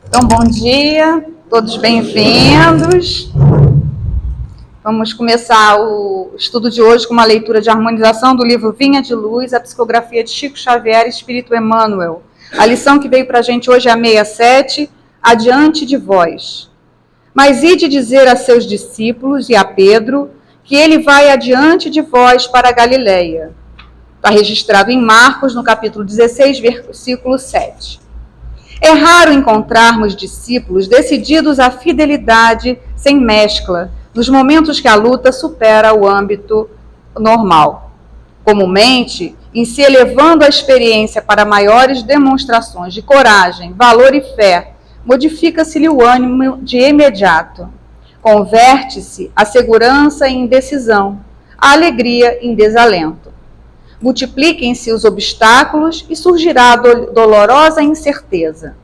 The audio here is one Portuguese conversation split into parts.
Então, bom dia, todos bem-vindos. Vamos começar o estudo de hoje com uma leitura de harmonização do livro Vinha de Luz, a psicografia de Chico Xavier, Espírito Emmanuel. A lição que veio para a gente hoje é a 67, Adiante de vós. Mas ide dizer a seus discípulos e a Pedro que ele vai adiante de vós para a Galileia. Está registrado em Marcos, no capítulo 16, versículo 7. É raro encontrarmos discípulos decididos à fidelidade sem mescla, nos momentos que a luta supera o âmbito normal. Comumente, em se elevando a experiência para maiores demonstrações de coragem, valor e fé, modifica-se-lhe o ânimo de imediato. Converte-se a segurança em indecisão, a alegria em desalento. Multipliquem-se os obstáculos e surgirá a dolorosa incerteza.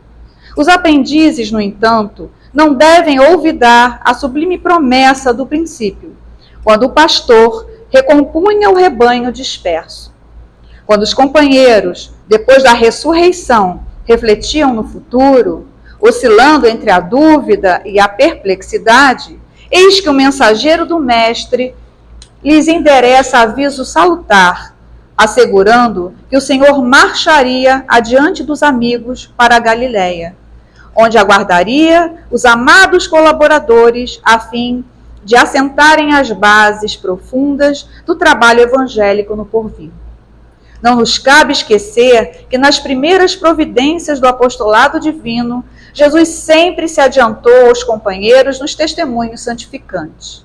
Os aprendizes, no entanto, não devem olvidar a sublime promessa do princípio, quando o pastor recompunha o rebanho disperso. Quando os companheiros, depois da ressurreição, refletiam no futuro, oscilando entre a dúvida e a perplexidade, eis que o mensageiro do Mestre lhes endereça aviso salutar, assegurando que o Senhor marcharia adiante dos amigos para a Galileia, onde aguardaria os amados colaboradores a fim de assentarem as bases profundas do trabalho evangélico no porvir. Não nos cabe esquecer que nas primeiras providências do apostolado divino, Jesus sempre se adiantou aos companheiros nos testemunhos santificantes.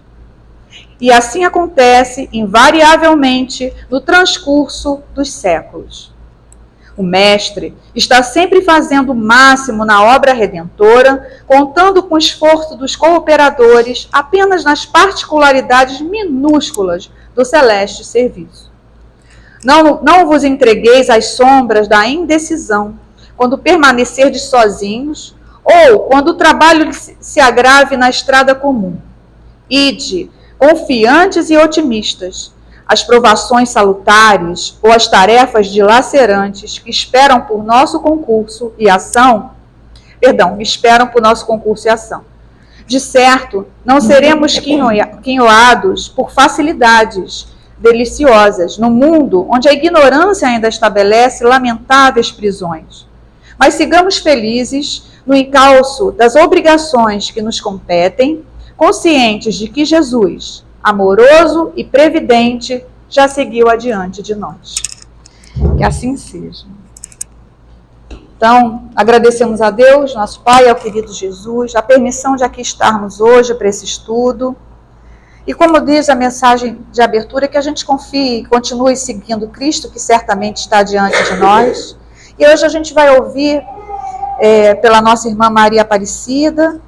E assim acontece, invariavelmente, no transcurso dos séculos. O Mestre está sempre fazendo o máximo na obra redentora, contando com o esforço dos cooperadores apenas nas particularidades minúsculas do celeste serviço. Não vos entregueis às sombras da indecisão, quando permanecerdes sozinhos, ou quando o trabalho se agrave na estrada comum. Ide, confiantes e otimistas, as provações salutares ou as tarefas dilacerantes que esperam por nosso concurso e ação, De certo, não seremos quinhoados por facilidades deliciosas no mundo onde a ignorância ainda estabelece lamentáveis prisões. Mas sigamos felizes no encalço das obrigações que nos competem, conscientes de que Jesus, amoroso e previdente, já seguiu adiante de nós. Que assim seja. Então, agradecemos a Deus, nosso Pai, ao querido Jesus, a permissão de aqui estarmos hoje para esse estudo. E como diz a mensagem de abertura, que a gente confie e continue seguindo Cristo, que certamente está diante de nós. E hoje a gente vai ouvir, pela nossa irmã Maria Aparecida,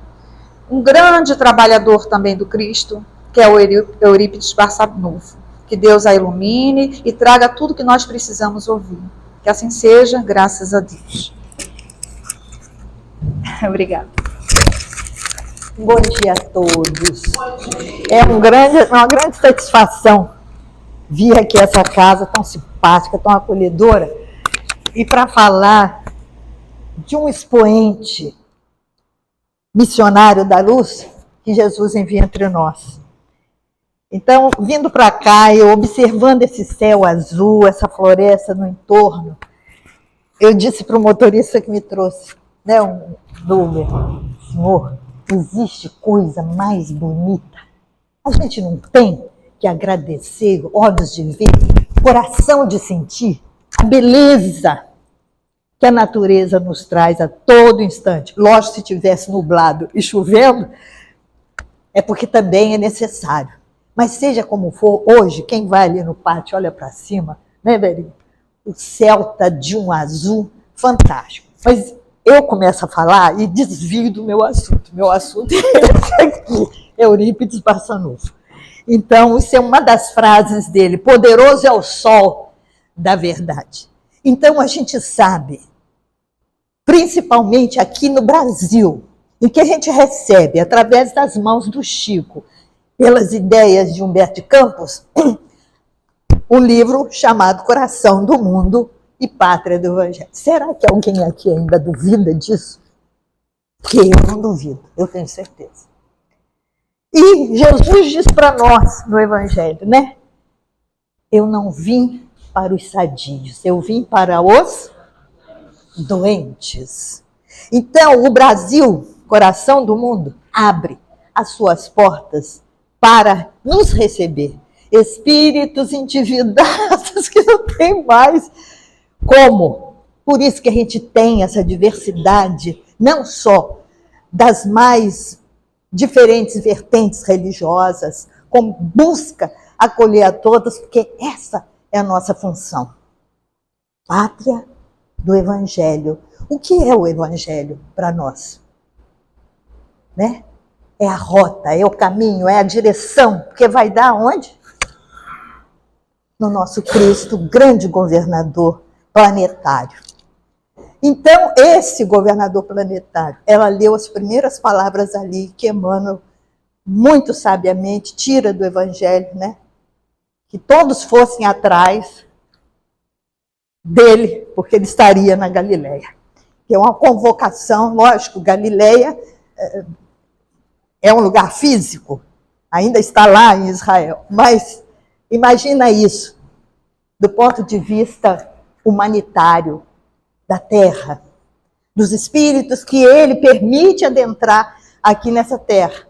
um grande trabalhador também do Cristo, que é o Eurípides Barçanufo. Que Deus a ilumine e traga tudo que nós precisamos ouvir. Que assim seja, graças a Deus. Obrigada. Bom dia a todos. É uma grande satisfação vir aqui a essa casa tão simpática, tão acolhedora, e para falar de um expoente missionário da luz que Jesus envia entre nós. Então, vindo para cá, eu observando esse céu azul, essa floresta no entorno, eu disse para o motorista que me trouxe, um Uber, senhor, existe coisa mais bonita? A gente não tem que agradecer, olhos de ver, coração de sentir a beleza que a natureza nos traz a todo instante. Lógico, se tivesse nublado e chovendo, é porque também é necessário. Mas seja como for, hoje, quem vai ali no pátio, olha para cima, né, Verinho? O céu está de um azul fantástico. Mas eu começo a falar e desvio do meu assunto. Meu assunto é esse aqui, Eurípides Barçanufo. Então, isso é uma das frases dele, poderoso é o sol da verdade. Então, a gente sabe, principalmente aqui no Brasil, em que a gente recebe, através das mãos do Chico, pelas ideias de Humberto de Campos, um livro chamado Coração do Mundo e Pátria do Evangelho. Será que alguém aqui ainda duvida disso? Que eu não duvido, eu tenho certeza. E Jesus diz para nós no Evangelho, né? Eu não vim para os sadios, eu vim para os doentes. Então, o Brasil, coração do mundo, abre as suas portas para nos receber. Espíritos endividados que não tem mais como. Por isso que a gente tem essa diversidade, não só das mais diferentes vertentes religiosas, como busca acolher a todas, porque essa é a nossa função. Pátria do Evangelho. O que é o Evangelho para nós? Né? É a rota, é o caminho, é a direção, porque vai dar aonde? No nosso Cristo, grande governador planetário. Então, esse governador planetário, ela leu as primeiras palavras ali que Emmanuel, muito sabiamente, tira do Evangelho, né? Que todos fossem atrás dele, porque ele estaria na Galileia. Que é uma convocação, lógico, Galileia é um lugar físico, ainda está lá em Israel, mas imagina isso, do ponto de vista humanitário, da terra, dos espíritos que ele permite adentrar aqui nessa terra.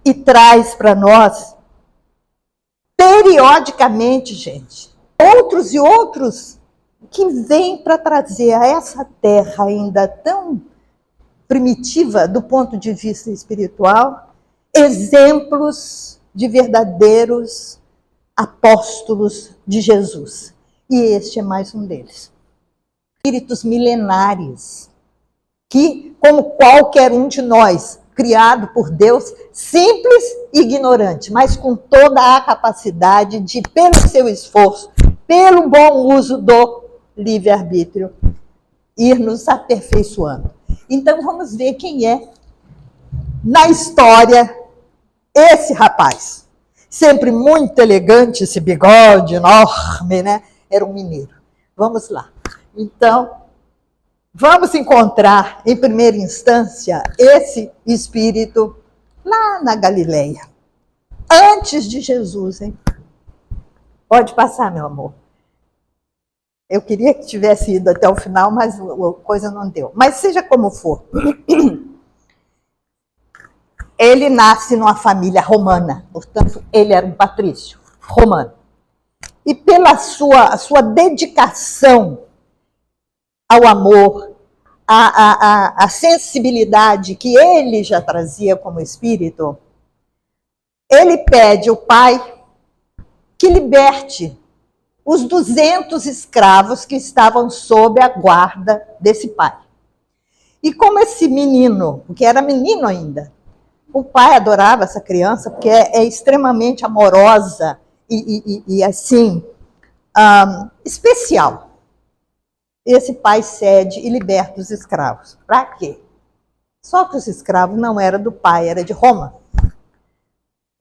E traz para nós, periodicamente, gente, outros e outros que vêm para trazer a essa terra ainda tão primitiva do ponto de vista espiritual, exemplos de verdadeiros apóstolos de Jesus. E este é mais um deles. Espíritos milenares, que, como qualquer um de nós, criado por Deus, simples e ignorante, mas com toda a capacidade de, pelo seu esforço, pelo bom uso do livre-arbítrio, ir nos aperfeiçoando. Então, vamos ver quem é, na história, esse rapaz. Sempre muito elegante, esse bigode enorme, né? Era um mineiro. Vamos lá. Então, vamos encontrar, em primeira instância, esse espírito lá na Galileia. Antes de Jesus, hein? Pode passar, meu amor. Eu queria que tivesse ido até o final, mas a coisa não deu. Mas seja como for, ele nasce numa família romana, portanto, ele era um patrício romano. E pela sua dedicação ao amor, a sensibilidade que ele já trazia como espírito, ele pede ao pai que liberte os 200 escravos que estavam sob a guarda desse pai. E como esse menino, porque era menino ainda, o pai adorava essa criança, porque é extremamente amorosa e assim, especial. Esse pai cede e liberta os escravos. Para quê? Só que os escravos não eram do pai, era de Roma.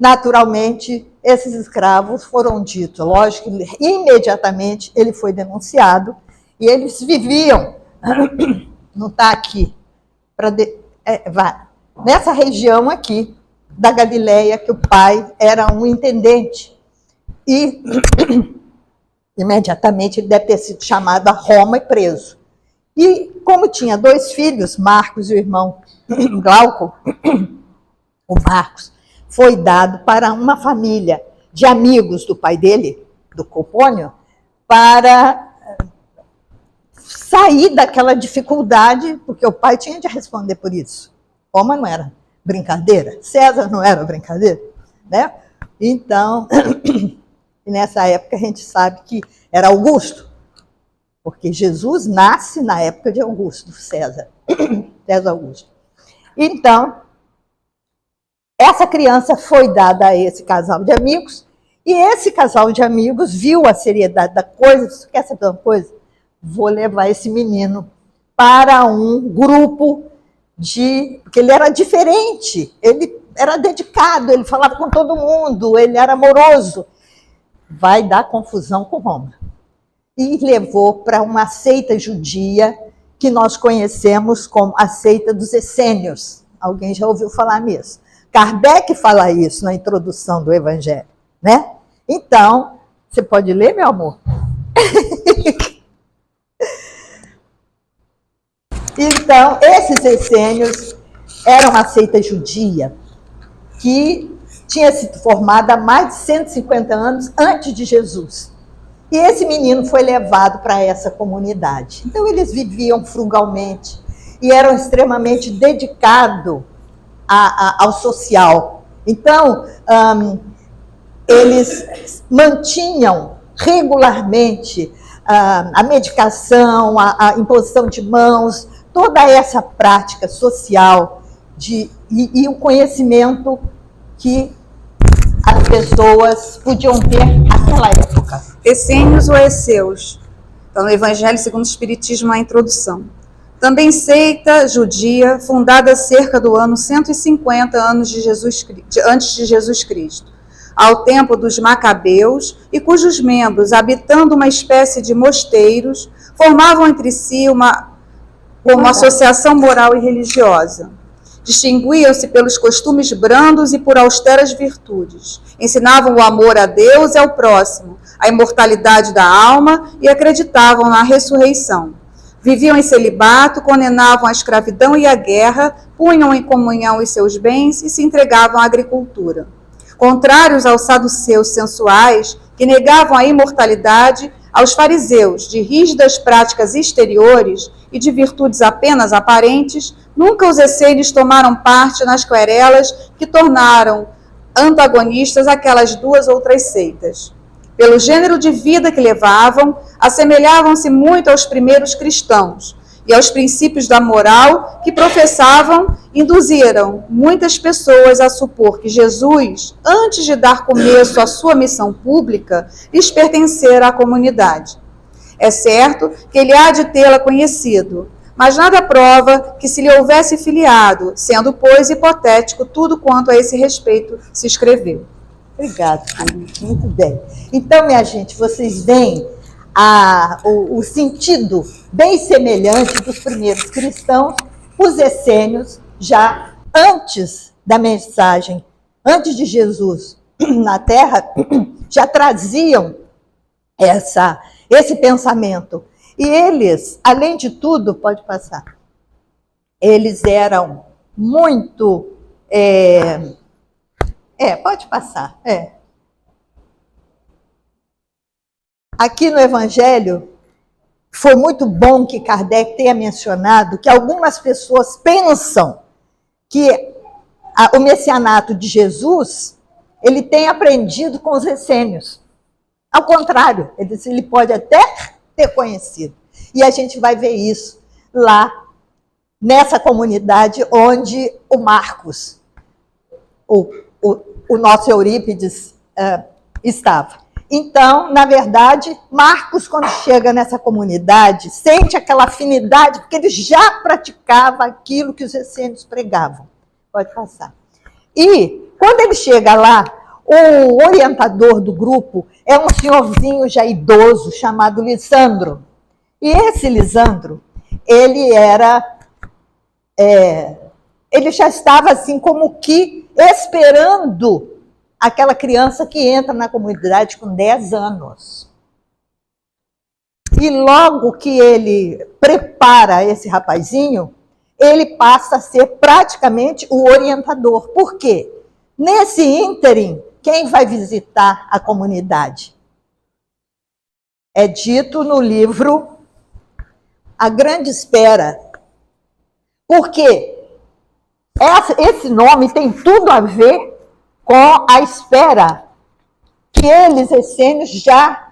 Naturalmente, esses escravos foram ditos, lógico, imediatamente ele foi denunciado e eles viviam, não está aqui, nessa região aqui da Galileia, que o pai era um intendente. E imediatamente ele deve ter sido chamado a Roma e preso. E como tinha 2 filhos, Marcos e o irmão Glauco, o Marcos foi dado para uma família de amigos do pai dele, do Copônio, para sair daquela dificuldade, porque o pai tinha de responder por isso. Roma não era brincadeira, César não era brincadeira, né? Então, nessa época a gente sabe que era Augusto, porque Jesus nasce na época de Augusto, César Augusto. Então, essa criança foi dada a esse casal de amigos, e esse casal de amigos viu a seriedade da coisa, quer saber uma coisa? Vou levar esse menino para um grupo porque ele era diferente, ele era dedicado, ele falava com todo mundo, ele era amoroso. Vai dar confusão com Roma. E levou para uma seita judia que nós conhecemos como a seita dos essênios. Alguém já ouviu falar nisso? Kardec fala isso na introdução do Evangelho, né? Então, você pode ler, meu amor? Então, esses essênios eram uma seita judia que tinha sido formada há mais de 150 anos antes de Jesus. E esse menino foi levado para essa comunidade. Então, eles viviam frugalmente e eram extremamente dedicados ao social. Então, eles mantinham regularmente a medicação, a imposição de mãos, toda essa prática social e o conhecimento que as pessoas podiam ter naquela época. Essênios ou Esseus. Então, no Evangelho segundo o Espiritismo, a introdução. Também seita judia, fundada cerca do ano 150 antes de Jesus Cristo, ao tempo dos Macabeus, e cujos membros, habitando uma espécie de mosteiros, formavam entre si uma associação moral e religiosa. Distinguiam-se pelos costumes brandos e por austeras virtudes. Ensinavam o amor a Deus e ao próximo, a imortalidade da alma e acreditavam na ressurreição. Viviam em celibato, condenavam a escravidão e a guerra, punham em comunhão os seus bens e se entregavam à agricultura. Contrários aos saduceus sensuais, que negavam a imortalidade, aos fariseus, de rígidas práticas exteriores e de virtudes apenas aparentes, nunca os essênios tomaram parte nas querelas que tornaram antagonistas aquelas duas outras seitas. Pelo gênero de vida que levavam, assemelhavam-se muito aos primeiros cristãos, e aos princípios da moral que professavam, induziram muitas pessoas a supor que Jesus, antes de dar começo à sua missão pública, lhes pertencera à comunidade. É certo que ele há de tê-la conhecido, mas nada prova que se lhe houvesse filiado, sendo, pois, hipotético tudo quanto a esse respeito se escreveu. Obrigada, muito bem. Então, minha gente, vocês veem o sentido bem semelhante dos primeiros cristãos, os essênios, já antes da mensagem, antes de Jesus na Terra, já traziam esse pensamento. E eles, além de tudo, pode passar, eles eram muito... pode passar. Aqui no Evangelho, foi muito bom que Kardec tenha mencionado que algumas pessoas pensam que o messianato de Jesus, ele tem aprendido com os essênios. Ao contrário, ele pode até ter conhecido. E a gente vai ver isso lá, nessa comunidade onde o Marcos, o nosso Eurípides, estava. Então, na verdade, Marcos, quando chega nessa comunidade, sente aquela afinidade, porque ele já praticava aquilo que os essênios pregavam. Pode passar. E, quando ele chega lá, o orientador do grupo é um senhorzinho já idoso, chamado Lisandro. E esse Lisandro, ele já estava assim como que esperando aquela criança que entra na comunidade com 10 anos. E logo que ele prepara esse rapazinho, ele passa a ser praticamente o orientador. Por quê? Nesse ínterim, quem vai visitar a comunidade? É dito no livro A Grande Espera. Por quê? Esse nome tem tudo a ver com a espera que eles, essênios, já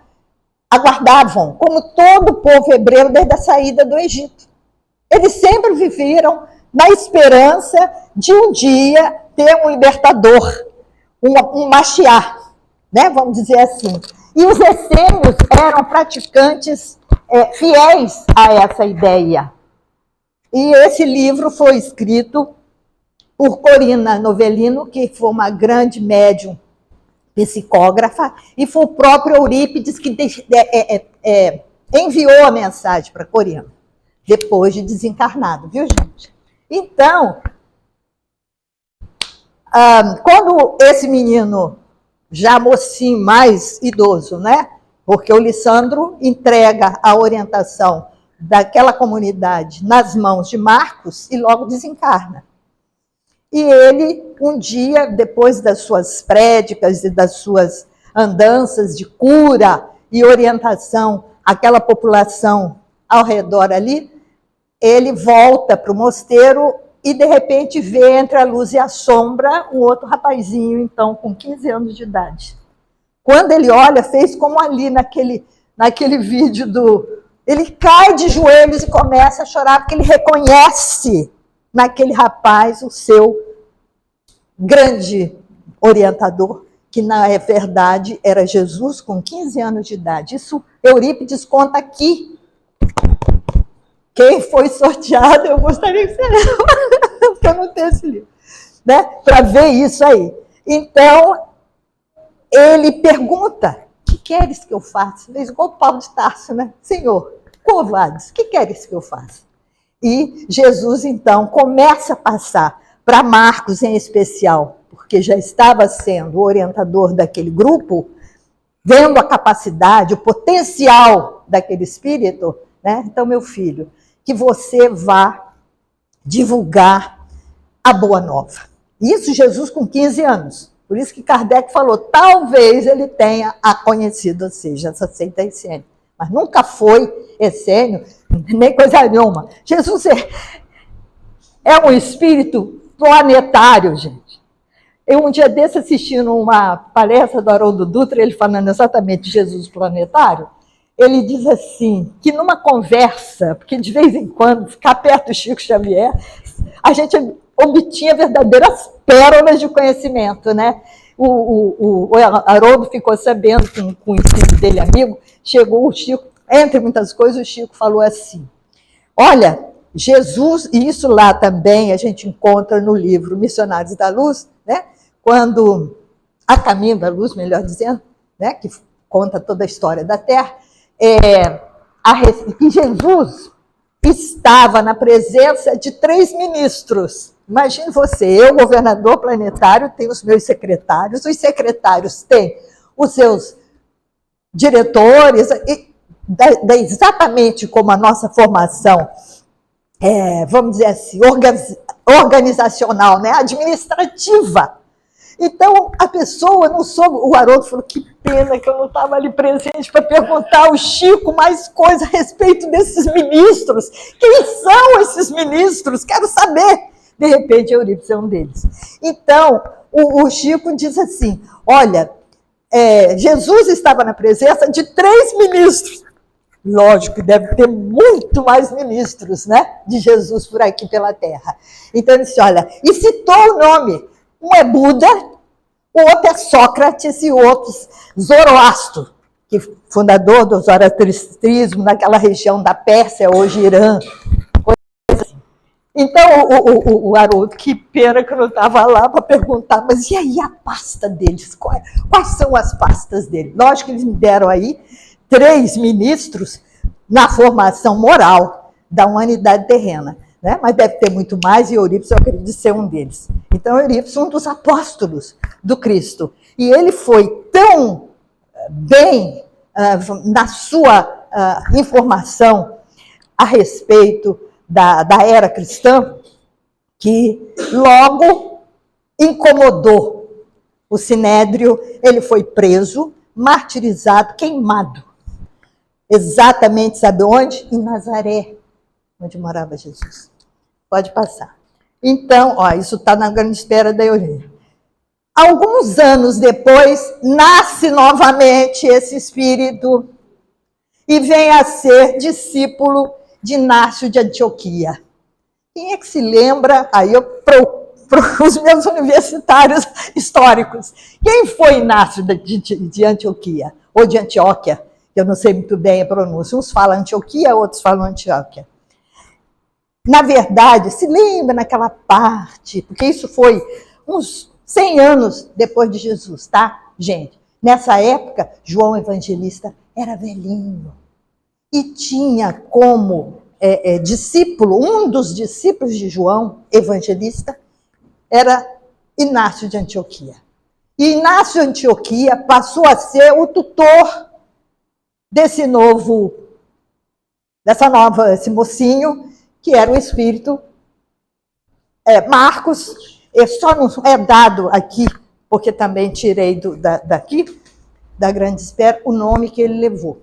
aguardavam, como todo o povo hebreu desde a saída do Egito. Eles sempre viveram na esperança de um dia ter um libertador, um Mashiach, né? Vamos dizer assim. E os essênios eram praticantes fiéis a essa ideia. E esse livro foi escrito por Corina Novellino, que foi uma grande médium psicógrafa, e foi o próprio Eurípides que enviou a mensagem para Corina. depois de desencarnado, viu, gente? Então, quando esse menino, já mocinho, mais idoso, né? Porque o Lissandro entrega a orientação daquela comunidade nas mãos de Marcos e logo desencarna. E ele, um dia, depois das suas prédicas e das suas andanças de cura e orientação àquela população ao redor ali, ele volta para o mosteiro e, de repente, vê entre a luz e a sombra um outro rapazinho, então, com 15 anos de idade. Quando ele olha, fez como ali naquele vídeo ele cai de joelhos e começa a chorar, porque ele reconhece naquele rapaz o seu grande orientador, que na verdade era Jesus com 15 anos de idade. Isso Eurípides conta aqui. Quem foi sorteado, eu gostaria que você lesse, porque eu não tenho esse livro, né? Para ver isso aí. Então, ele pergunta: o que queres que eu faça? Fez igual Paulo de Tarso, né? Senhor, covardes, o que queres que eu faça? E Jesus, então, começa a passar para Marcos em especial, porque já estava sendo o orientador daquele grupo, vendo a capacidade, o potencial daquele espírito, né? Então, meu filho, que você vá divulgar a boa nova. Isso Jesus com 15 anos. Por isso que Kardec falou, talvez ele tenha a conhecido, ou seja, essa seita essênio. Mas nunca foi essênio, nem coisa nenhuma. Jesus é um espírito planetário, gente. Eu, um dia desse, assistindo uma palestra do Haroldo Dutra, ele falando exatamente de Jesus planetário, ele diz assim, que numa conversa, porque de vez em quando, ficar perto do Chico Xavier, a gente obtinha verdadeiras pérolas de conhecimento, né? O Haroldo ficou sabendo, com o ensino dele amigo, chegou o Chico, entre muitas coisas, o Chico falou assim, olha, Jesus, e isso lá também a gente encontra no livro Missionários da Luz, né? Quando, A Caminho da Luz, melhor dizendo, né? Que conta toda a história da Terra, que Jesus estava na presença de 3 ministros. Imagine você, eu, governador planetário, tenho os meus secretários, os secretários têm os seus diretores, exatamente como a nossa formação, vamos dizer assim, organizacional, né? Administrativa. Então, a pessoa não soube. O Haroldo falou, que pena que eu não estava ali presente para perguntar ao Chico mais coisas a respeito desses ministros. Quem são esses ministros? Quero saber. De repente, Eurípides é um deles. Então, o Chico diz assim, olha, Jesus estava na presença de 3 ministros. Lógico que deve ter muito mais ministros, né, de Jesus por aqui pela Terra. Então, ele disse, olha, e citou o nome. Um é Buda, o outro é Sócrates e o outro Zoroastro, que fundador do zoroastrismo naquela região da Pérsia, hoje Irã. Assim. Então, o Haroldo, que pena que eu não estava lá para perguntar, mas e aí a pasta deles? Quais são as pastas deles? Lógico que eles me deram aí 3 ministros na formação moral da humanidade terrena. Né? Mas deve ter muito mais, e Eurípides, eu acredito ser um deles. Então, Eurípides, um dos apóstolos do Cristo. E ele foi tão bem na sua informação a respeito da era cristã, que logo incomodou o Sinédrio, ele foi preso, martirizado, queimado. Exatamente, sabe onde? Em Nazaré, onde morava Jesus. Pode passar. Então, isso está na grande espera da Eurípides. Alguns anos depois, nasce novamente esse espírito e vem a ser discípulo de Inácio de Antioquia. Quem é que se lembra? Aí eu para os meus universitários históricos. Quem foi Inácio de Antioquia? Ou de Antioquia? Eu não sei muito bem a pronúncia. Uns falam Antioquia, outros falam Antioquia. Na verdade, se lembra naquela parte, porque isso foi uns 100 anos depois de Jesus, tá, gente? Nessa época, João Evangelista era velhinho e tinha como discípulo, um dos discípulos de João, evangelista, era Inácio de Antioquia. E Inácio de Antioquia passou a ser o tutor desse mocinho, que era o espírito Marcos. Só não é dado aqui, porque também tirei daqui, da Grande Espera, o nome que ele levou,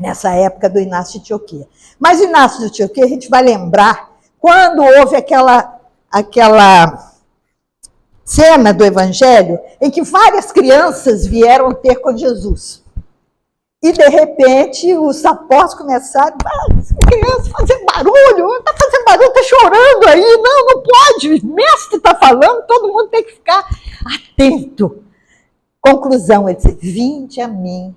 nessa época do Inácio de Antioquia. Mas Inácio de Antioquia, a gente vai lembrar, quando houve aquela cena do Evangelho, em que várias crianças vieram ter com Jesus. E, de repente, os apóstolos começaram, essa criança fazendo barulho, está fazendo barulho, está chorando aí, não pode, o mestre está falando, todo mundo tem que ficar atento. Conclusão, ele disse, vinde a mim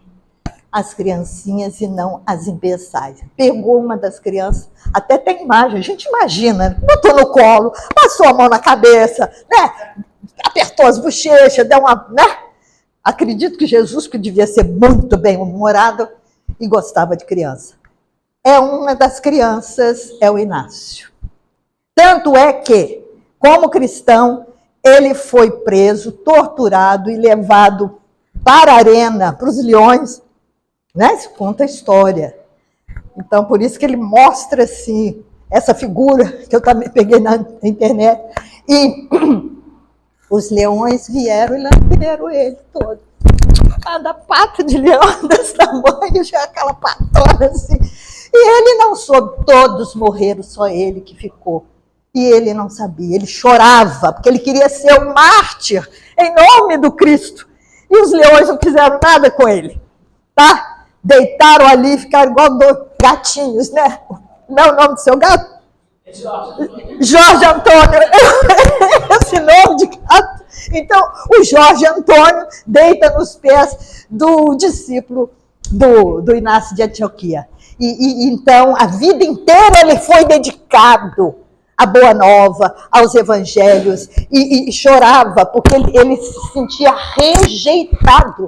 as criancinhas e não as imbeçais. Pegou uma das crianças, até tem imagem, a gente imagina, botou no colo, passou a mão na cabeça, né? Apertou as bochechas, deu uma... Né? Acredito que Jesus, que devia ser muito bem-humorado e gostava de criança. Uma das crianças é o Inácio. Tanto é que, como cristão, ele foi preso, torturado e levado para a arena, para os leões, né? Isso conta a história. Então, por isso que ele mostra assim, essa figura que eu também peguei na internet. E os leões vieram e lamberam ele todo. Cada pata de leão desse tamanho, já aquela patona assim. E ele não soube, todos morreram, só ele que ficou. E ele não sabia, ele chorava, porque ele queria ser um mártir, em nome do Cristo. E os leões não fizeram nada com ele, tá? Deitaram ali, ficaram igual gatinhos, né? Não é o nome do seu gato? Jorge Antônio. Esse nome de gato. Então, o Jorge Antônio deita nos pés do discípulo do Inácio de Antioquia. Então, a vida inteira ele foi dedicado à Boa Nova, aos evangelhos, e chorava, porque ele se sentia rejeitado.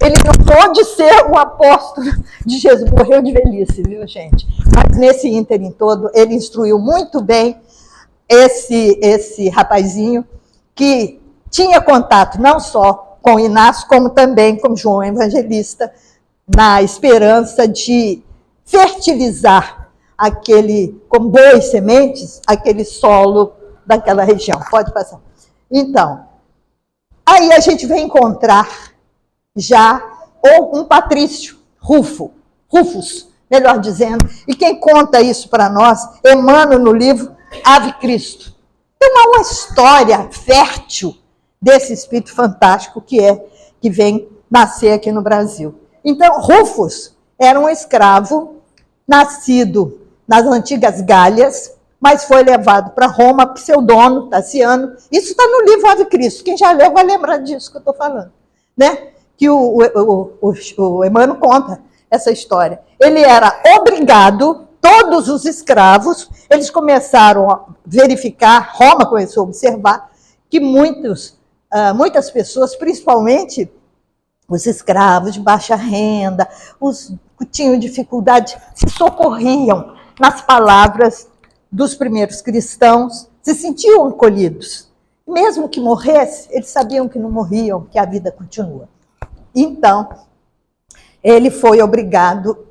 Ele não pode ser o apóstolo de Jesus, morreu de velhice, viu, gente? Mas nesse ínterim todo, ele instruiu muito bem esse rapazinho, que tinha contato não só com Inácio, como também com João Evangelista, na esperança de fertilizar com boas sementes, aquele solo daquela região. Pode passar. Então, aí a gente vai encontrar já um patrício, Rufus, melhor dizendo, e quem conta isso para nós, Emmanuel, no livro Ave Cristo. Então, há uma história fértil desse espírito fantástico que vem nascer aqui no Brasil. Então, Rufus era um escravo nascido nas antigas Gálias, mas foi levado para Roma, para o seu dono, Tassiano. Isso está no livro Ave Cristo. Quem já leu vai lembrar disso que eu estou falando, né? Que o Emmanuel conta essa história. Ele era obrigado, todos os escravos, eles começaram a verificar, Roma começou a observar, que muitas pessoas, principalmente os escravos de baixa renda, os que tinham dificuldade, se socorriam nas palavras dos primeiros cristãos, se sentiam acolhidos. Mesmo que morresse, eles sabiam que não morriam, que a vida continua. Então, ele foi obrigado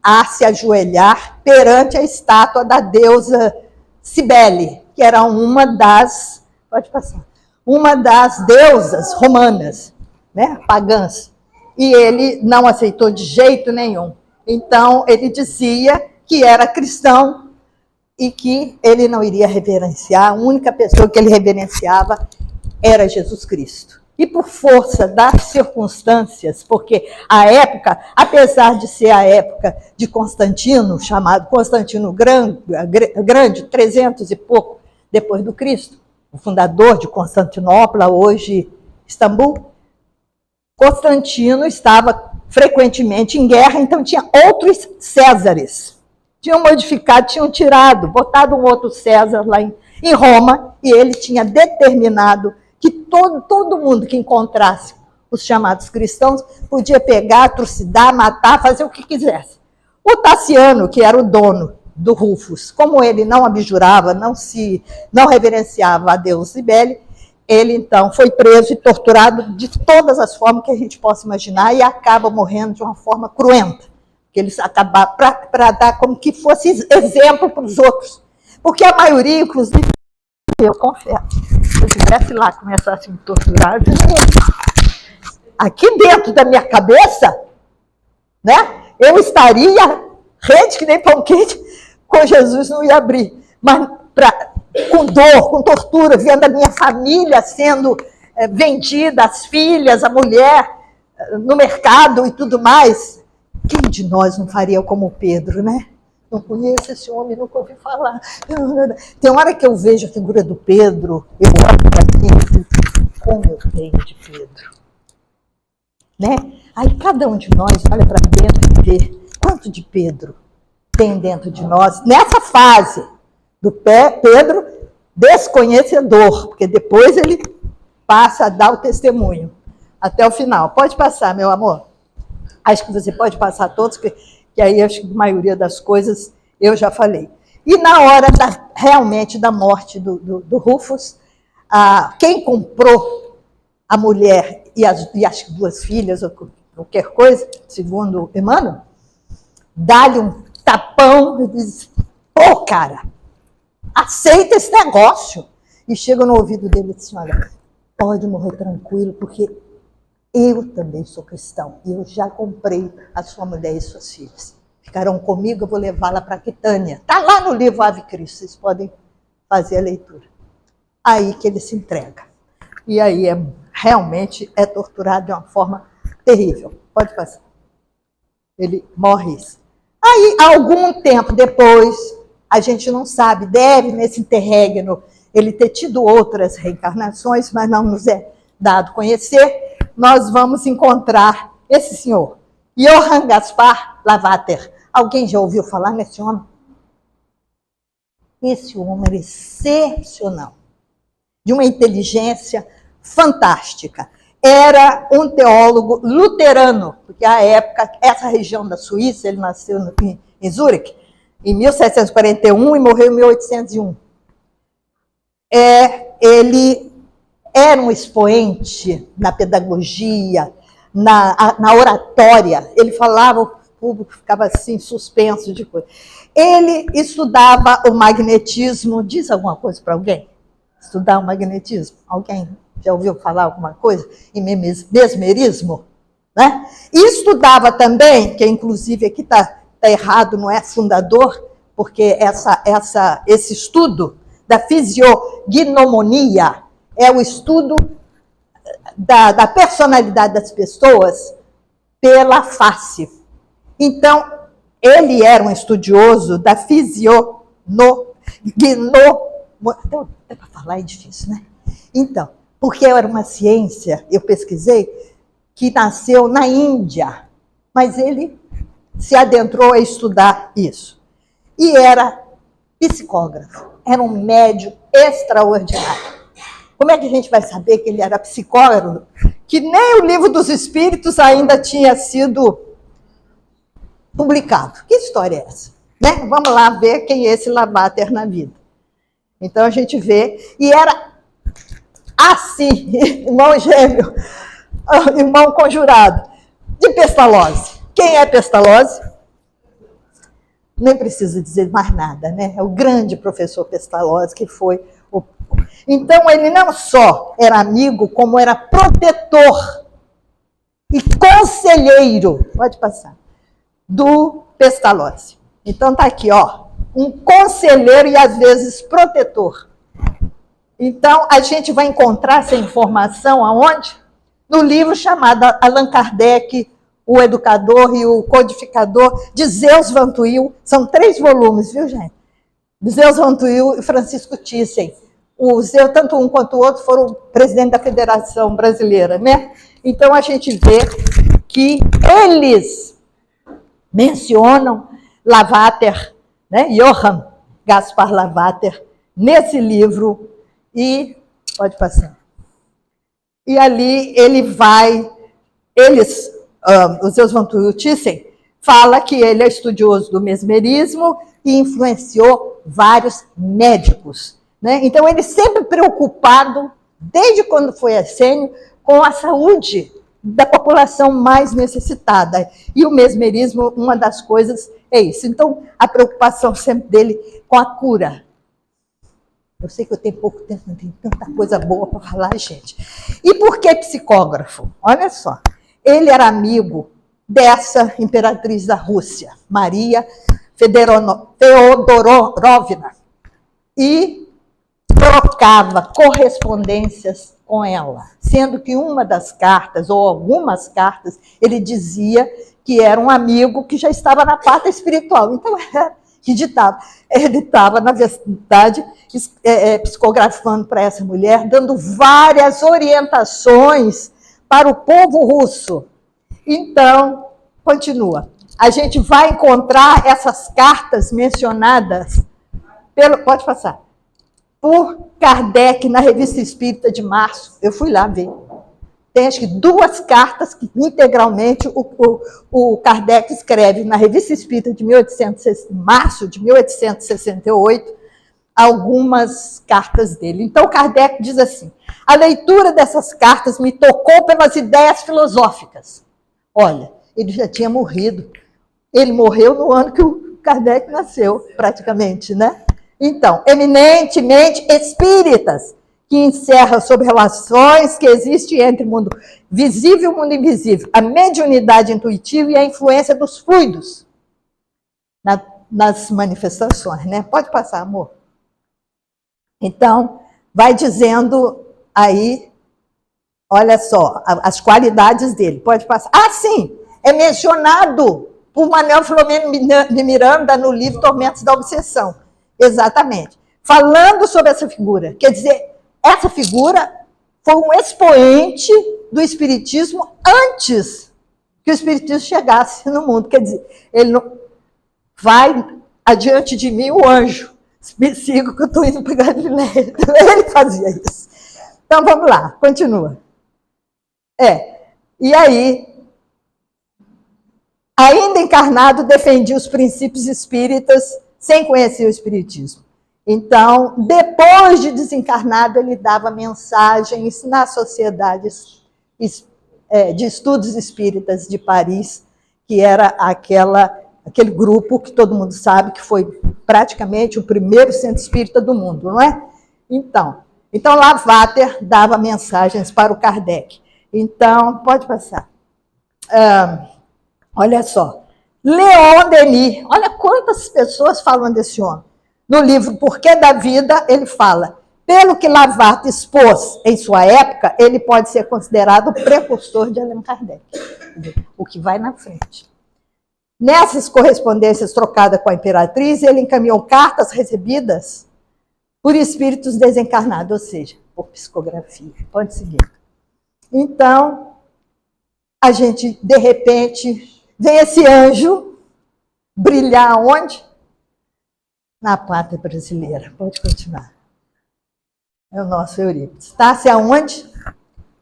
a se ajoelhar perante a estátua da deusa Cibele, que era uma das deusas romanas, né, pagãs. E ele não aceitou de jeito nenhum. Então, ele dizia que era cristão e que ele não iria reverenciar. A única pessoa que ele reverenciava era Jesus Cristo. E por força das circunstâncias, porque a época, apesar de ser a época de Constantino, chamado Constantino Grande, 300 e pouco depois do Cristo, o fundador de Constantinopla, hoje Istambul, Constantino estava frequentemente em guerra, então tinha outros Césares. Tinham modificado, tinham tirado, botado um outro César lá em Roma, e ele tinha determinado que todo mundo que encontrasse os chamados cristãos podia pegar, trucidar, matar, fazer o que quisesse. O Tassiano, que era o dono do Rufus, como ele não abjurava, não reverenciava a Deus Cibele, ele então foi preso e torturado de todas as formas que a gente possa imaginar e acaba morrendo de uma forma cruenta, que eles acabaram para dar como que fosse exemplo para os outros, porque a maioria, inclusive, eu confesso, se eu estivesse lá e começasse a me torturar, aqui dentro da minha cabeça, né, eu estaria rede que nem pão quente, com Jesus não ia abrir, mas com dor, com tortura, vendo a minha família sendo vendida, as filhas, a mulher no mercado e tudo mais. Quem de nós não faria como Pedro, né? Não conheço esse homem, nunca ouvi falar. Tem hora que eu vejo a figura do Pedro, eu olho para aquilo e digo, como eu tenho de Pedro. Né? Aí cada um de nós olha para dentro e vê quanto de Pedro tem dentro de nós, nessa fase do Pedro desconhecedor, porque depois ele passa a dar o testemunho até o final. Pode passar, meu amor. Acho que você pode passar todos, que aí acho que a maioria das coisas eu já falei. E na hora realmente da morte do Rufus, quem comprou a mulher e as duas filhas, ou qualquer coisa, segundo Emmanuel, dá-lhe um tapão e diz, pô, cara, aceita esse negócio. E chega no ouvido dele e diz assim, olha, pode morrer tranquilo, porque eu também sou cristão, e eu já comprei a sua mulher e suas filhas. Ficarão comigo, eu vou levá-la para Aquitânia. Está lá no livro Ave Cristo, vocês podem fazer a leitura. Aí que ele se entrega. E aí realmente é torturado de uma forma terrível. Pode passar. Ele morre. Aí, algum tempo depois, a gente não sabe, deve nesse interregno ele ter tido outras reencarnações, mas não nos é dado conhecer, nós vamos encontrar esse senhor, Johann Gaspar Lavater. Alguém já ouviu falar nesse homem? Esse homem era excepcional, de uma inteligência fantástica. Era um teólogo luterano, porque à época, essa região da Suíça, ele nasceu em Zurique, em 1741 e morreu em 1801. Ele era um expoente na pedagogia, na oratória. Ele falava, o público ficava assim, suspenso de coisa. Ele estudava o magnetismo. Diz alguma coisa para alguém? Estudar o magnetismo? Alguém já ouviu falar alguma coisa? E mesmerismo? Né? E estudava também, que inclusive aqui está errado, não é fundador, porque esse estudo da fisiognomonia é o estudo da personalidade das pessoas pela face. Então, ele era um estudioso da até para falar é difícil, né? Então, porque era uma ciência, eu pesquisei, que nasceu na Índia, mas ele se adentrou a estudar isso. E era psicógrafo, era um médium extraordinário. Como é que a gente vai saber que ele era psicógrafo? Que nem o Livro dos Espíritos ainda tinha sido publicado. Que história é essa? Né? Vamos lá ver quem é esse Lavater na vida. Então a gente vê, e era assim, irmão gêmeo, irmão conjurado, de Pestalozzi. Quem é Pestalozzi? Nem precisa dizer mais nada, né? É o grande professor Pestalozzi, que foi o... Então, ele não só era amigo, como era protetor e conselheiro, pode passar, do Pestalozzi. Então, está aqui, ó, um conselheiro e, às vezes, protetor. Então, a gente vai encontrar essa informação aonde? No livro chamado Allan Kardec, o Educador e o Codificador, de Zeus Van Tuyl. São 3 volumes, viu, gente? Zeus Van Tuyl e Francisco Thyssen. O Zeus, tanto um quanto o outro, foram presidente da Federação Brasileira, né? Então, a gente vê que eles mencionam Lavater, né? Johann Gaspar Lavater, nesse livro, e pode passar. E ali ele vai, os Zeus Van Tuyl e Thyssen fala que ele é estudioso do mesmerismo e influenciou vários médicos, né? Então, ele sempre preocupado, desde quando foi essênio, com a saúde da população mais necessitada. E o mesmerismo, uma das coisas é isso. Então, a preocupação sempre dele com a cura. Eu sei que eu tenho pouco tempo, não tenho tanta coisa boa para falar, gente. E por que psicógrafo? Olha só. Ele era amigo dessa imperatriz da Rússia, Maria Feodorovna, e trocava correspondências com ela, sendo que uma das cartas, ou algumas cartas, ele dizia que era um amigo que já estava na pátria espiritual. Então, ele estava, na verdade, psicografando para essa mulher, dando várias orientações para o povo russo. Então, continua. A gente vai encontrar essas cartas mencionadas pode passar, por Kardec na Revista Espírita de março. Eu fui lá ver. Tem acho que 2 cartas que integralmente o Kardec escreve na Revista Espírita de março de 1868, algumas cartas dele. Então, Kardec diz assim: a leitura dessas cartas me tocou pelas ideias filosóficas. Olha, ele já tinha morrido. Ele morreu no ano que o Kardec nasceu, praticamente, né? Então, eminentemente espíritas, que encerra sobre relações que existem entre o mundo visível e o mundo invisível, a mediunidade intuitiva e a influência dos fluidos nas manifestações, né? Pode passar, amor. Então, vai dizendo aí, olha só, as qualidades dele. Pode passar. Ah, sim, é mencionado por Manuel Filomeno de Miranda no livro Tormentos da Obsessão. Exatamente. Falando sobre essa figura. Quer dizer, essa figura foi um expoente do espiritismo antes que o espiritismo chegasse no mundo. Quer dizer, ele não vai adiante de mim o anjo. Me siga que eu estou indo para Galileia. Ele fazia isso. Então, vamos lá, continua. E aí, ainda encarnado, defendia os princípios espíritas sem conhecer o espiritismo. Então, depois de desencarnado, ele dava mensagens nas sociedades de estudos espíritas de Paris, que era aquele grupo que todo mundo sabe que foi praticamente o primeiro centro espírita do mundo, não é? Então Lavater dava mensagens para o Kardec. Então, pode passar. Olha só. Leon Denis, olha quantas pessoas falam desse homem. No livro Porquê da Vida, ele fala: pelo que Lavater expôs em sua época, ele pode ser considerado o precursor de Allan Kardec, o que vai na frente. Nessas correspondências trocadas com a imperatriz, ele encaminhou cartas recebidas por espíritos desencarnados, ou seja, por psicografia. Pode seguir. Então, a gente, de repente, vem esse anjo brilhar onde? Na pátria brasileira. Pode continuar. É o nosso Eurípides. Está-se aonde?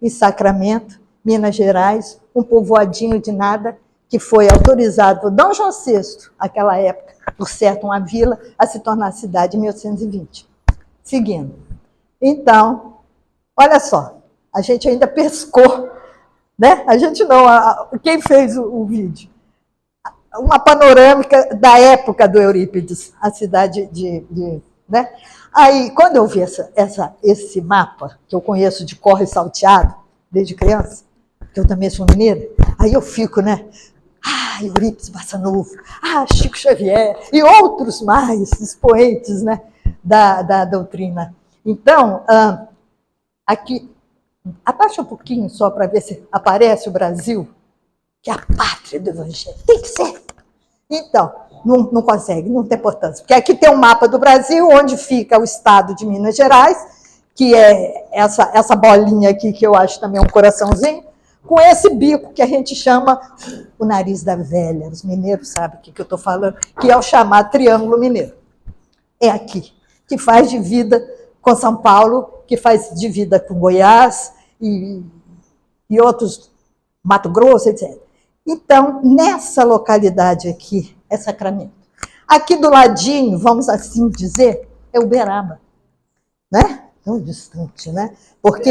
Em Sacramento, Minas Gerais, um povoadinho de nada, que foi autorizado por Dom João VI, naquela época, por certo, uma vila, a se tornar cidade em 1820. Seguindo. Então, olha só, a gente ainda pescou, né? A gente não, quem fez o vídeo? Uma panorâmica da época do Eurípides, a cidade né? Aí, quando eu vi esse mapa, que eu conheço de cor e salteado, desde criança, que eu também sou mineira, aí eu fico, né? Eurípides Massanudo, Chico Xavier e outros mais expoentes, né, da doutrina. Então, aqui, abaixa um pouquinho só para ver se aparece o Brasil, que é a pátria do Evangelho. Tem que ser. Então, não consegue, não tem importância. Porque aqui tem um mapa do Brasil, onde fica o estado de Minas Gerais, que é essa bolinha aqui, que eu acho também um coraçãozinho, com esse bico que a gente chama o nariz da velha. Os mineiros sabem o que eu estou falando, que é o chamado Triângulo Mineiro. É aqui, que faz divida com São Paulo, que faz divida com Goiás e outros, Mato Grosso, etc. Então, nessa localidade aqui, é Sacramento. Aqui do ladinho, vamos assim dizer, é Uberaba, né? Tão distante, né? Porque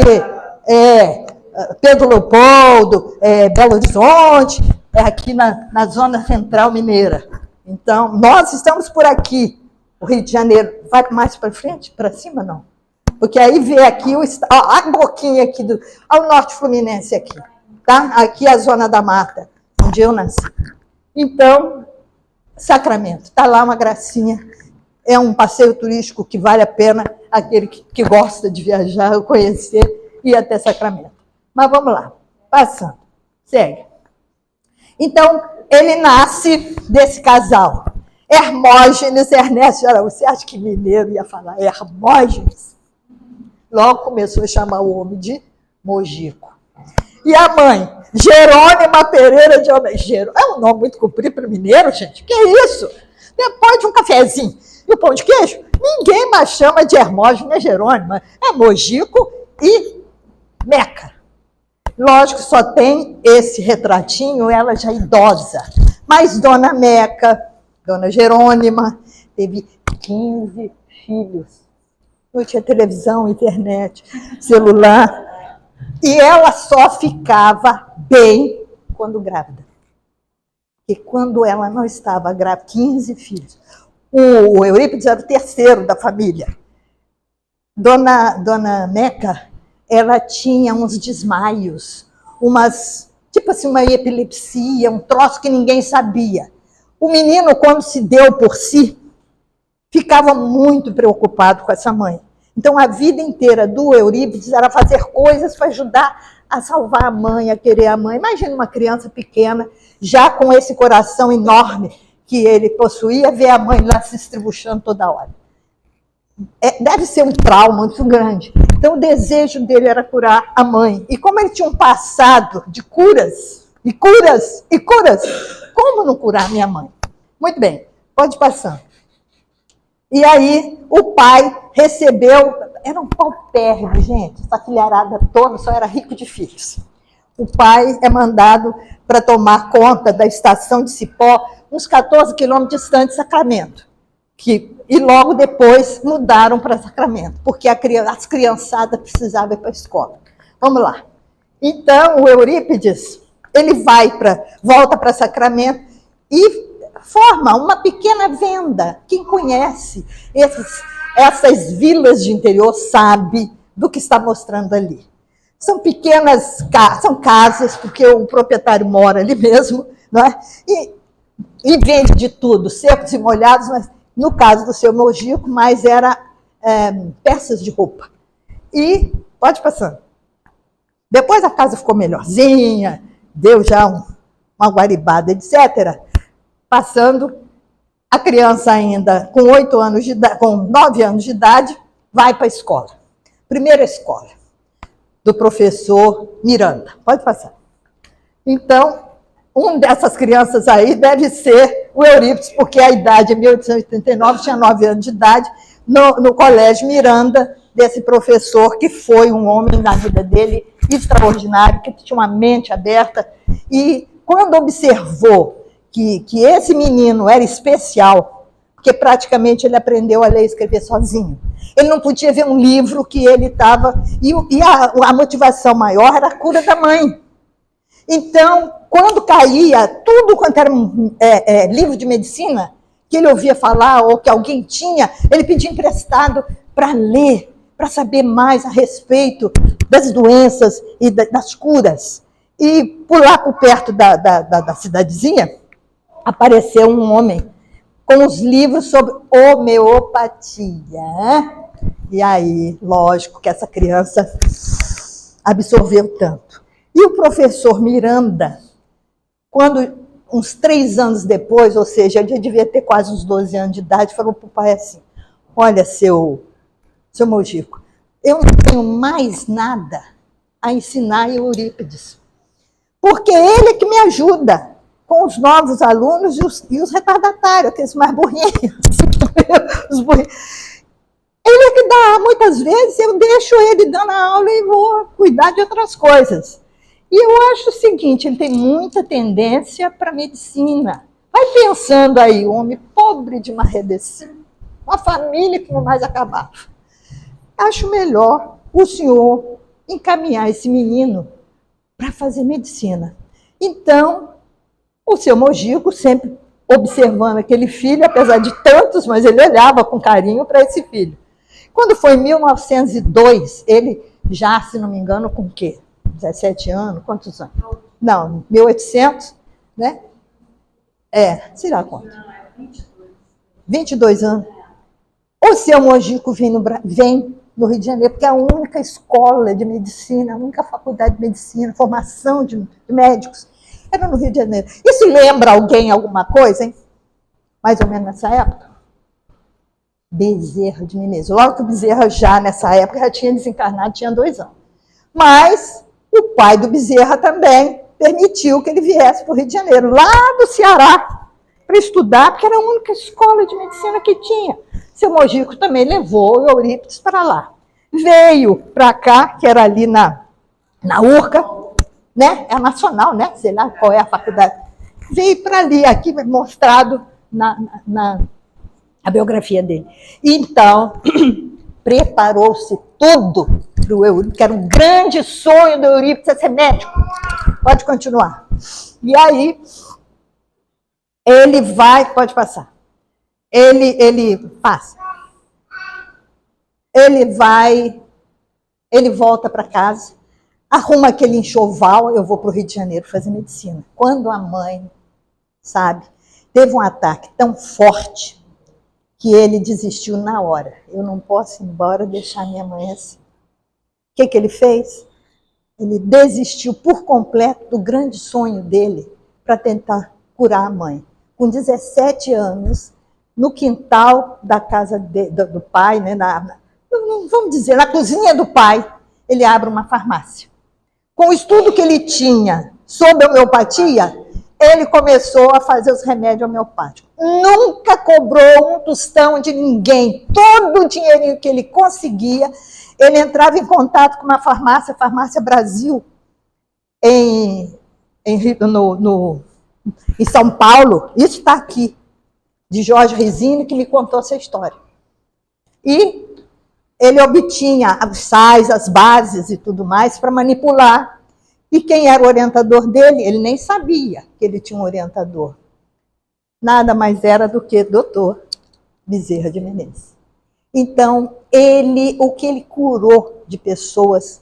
Pedro Leopoldo, Belo Horizonte, é aqui na zona central mineira. Então, nós estamos por aqui. O Rio de Janeiro vai mais para frente? Para cima, não? Porque aí vê aqui a boquinha aqui ao norte fluminense aqui, tá? Aqui é a zona da mata, onde eu nasci. Então, Sacramento, está lá uma gracinha. É um passeio turístico que vale a pena aquele que gosta de viajar, conhecer, ir até Sacramento. Mas vamos lá, passando, segue. Então, ele nasce desse casal, Hermógenes Ernesto de Araújo. Você acha que mineiro ia falar Hermógenes? Logo começou a chamar o homem de Mojico. E a mãe, Jerônima Pereira de Almeida. É um nome muito comprido para mineiro, gente. Que isso? Depois de um cafezinho e o pão de queijo, ninguém mais chama de Hermógenes nem Jerônima. É Mojico e Meca. Lógico, só tem esse retratinho, ela já idosa. Mas Dona Meca, Dona Jerônima, teve 15 filhos. Não tinha televisão, internet, celular. E ela só ficava bem quando grávida. E quando ela não estava grávida, 15 filhos. O Eurípides era o terceiro da família. Dona Meca, ela tinha uns desmaios, tipo assim, uma epilepsia, um troço que ninguém sabia. O menino, quando se deu por si, ficava muito preocupado com essa mãe. Então, a vida inteira do Eurípides era fazer coisas para ajudar a salvar a mãe, a querer a mãe. Imagina uma criança pequena, já com esse coração enorme que ele possuía, ver a mãe lá se estribuchando toda hora. Deve ser um trauma muito grande. Então, o desejo dele era curar a mãe. E como ele tinha um passado de curas, e curas, e curas, como não curar minha mãe? Muito bem, pode passar. E aí, o pai recebeu, era um paupérrimo, gente, essa filharada toda só era rico de filhos. O pai é mandado para tomar conta da estação de Cipó, uns 14 quilômetros distante de Sacramento. E logo depois mudaram para Sacramento, porque as criançadas precisavam ir para a escola. Vamos lá. Então, o Eurípides, ele volta para Sacramento e forma uma pequena venda. Quem conhece essas vilas de interior sabe do que está mostrando ali. São pequenas são casas, porque o proprietário mora ali mesmo, não é? E vende de tudo, secos e molhados, mas no caso do seu Mojico, mais era peças de roupa. E pode passando. Depois a casa ficou melhorzinha, deu já uma guaribada, etc. Passando, a criança ainda com 9 anos de idade, vai para a escola. Primeira escola, do professor Miranda. Pode passar. Então, dessas crianças aí deve ser o Eurípides, porque a idade, em 1889, tinha 9 anos de idade, no Colégio Miranda, desse professor que foi um homem na vida dele extraordinário, que tinha uma mente aberta. E quando observou que esse menino era especial, porque praticamente ele aprendeu a ler e escrever sozinho. Ele não podia ver um livro que ele estava... E a motivação maior era a cura da mãe. Então, quando caía tudo quanto era livro de medicina, que ele ouvia falar ou que alguém tinha, ele pedia emprestado para ler, para saber mais a respeito das doenças e das curas. E por lá, por perto da cidadezinha, apareceu um homem com os livros sobre homeopatia. E aí, lógico que essa criança absorveu tanto. E o professor Miranda, quando uns 3 anos depois, ou seja, ele já devia ter quase uns 12 anos de idade, falou para o pai assim: olha, seu Mojico, eu não tenho mais nada a ensinar em Eurípides, porque ele é que me ajuda com os novos alunos e os retardatários, aqueles mais burrinhos. Os burrinhos. Ele é que dá, muitas vezes eu deixo ele dando a aula e vou cuidar de outras coisas. E eu acho o seguinte, ele tem muita tendência para medicina. Vai pensando aí, o homem pobre de Marredeci, uma família que não mais acabava. Acho melhor o senhor encaminhar esse menino para fazer medicina. Então, o seu Mojico, sempre observando aquele filho, apesar de tantos, mas ele olhava com carinho para esse filho. Quando foi em 1902, ele já, se não me engano, com o quê? 17 anos? Quantos anos? Não, 1800, né? Sei lá quanto. 22 anos. O seu Mojico vem no Rio de Janeiro, porque é a única escola de medicina, a única faculdade de medicina, formação de médicos, era no Rio de Janeiro. Isso lembra alguém alguma coisa, hein? Mais ou menos nessa época? Bezerra de Menezes. Logo que o Bezerra já, nessa época, já tinha desencarnado, tinha 2 anos. Mas o pai do Bezerra também permitiu que ele viesse para o Rio de Janeiro, lá do Ceará, para estudar, porque era a única escola de medicina que tinha. Seu Mojico também levou o Eurípides para lá. Veio para cá, que era ali na URCA, né? É a Nacional, né? Sei lá qual é a faculdade. Veio para ali, aqui mostrado na biografia dele. Então, preparou-se tudo para o Eurípides, que era um grande sonho do Eurípides ser médico. Pode continuar. E aí, ele vai, pode passar. Ele passa. Ele volta para casa, arruma aquele enxoval, eu vou para o Rio de Janeiro fazer medicina. Quando a mãe, sabe, teve um ataque tão forte que ele desistiu na hora. Eu não posso ir embora deixar minha mãe assim. O que ele fez? Ele desistiu por completo do grande sonho dele para tentar curar a mãe. Com 17 anos, no quintal da casa do pai, né, vamos dizer, na cozinha do pai, ele abre uma farmácia. Com o estudo que ele tinha sobre homeopatia, ele começou a fazer os remédios homeopáticos. Nunca cobrou um tostão de ninguém. Todo o dinheirinho que ele conseguia, ele entrava em contato com uma farmácia, Farmácia Brasil, em São Paulo. Isso está aqui, de Jorge Resine, que me contou essa história. E ele obtinha os sais, as bases e tudo mais para manipular. E quem era o orientador dele, ele nem sabia que ele tinha um orientador. Nada mais era do que Dr. Bezerra de Menezes. Então, o que ele curou de pessoas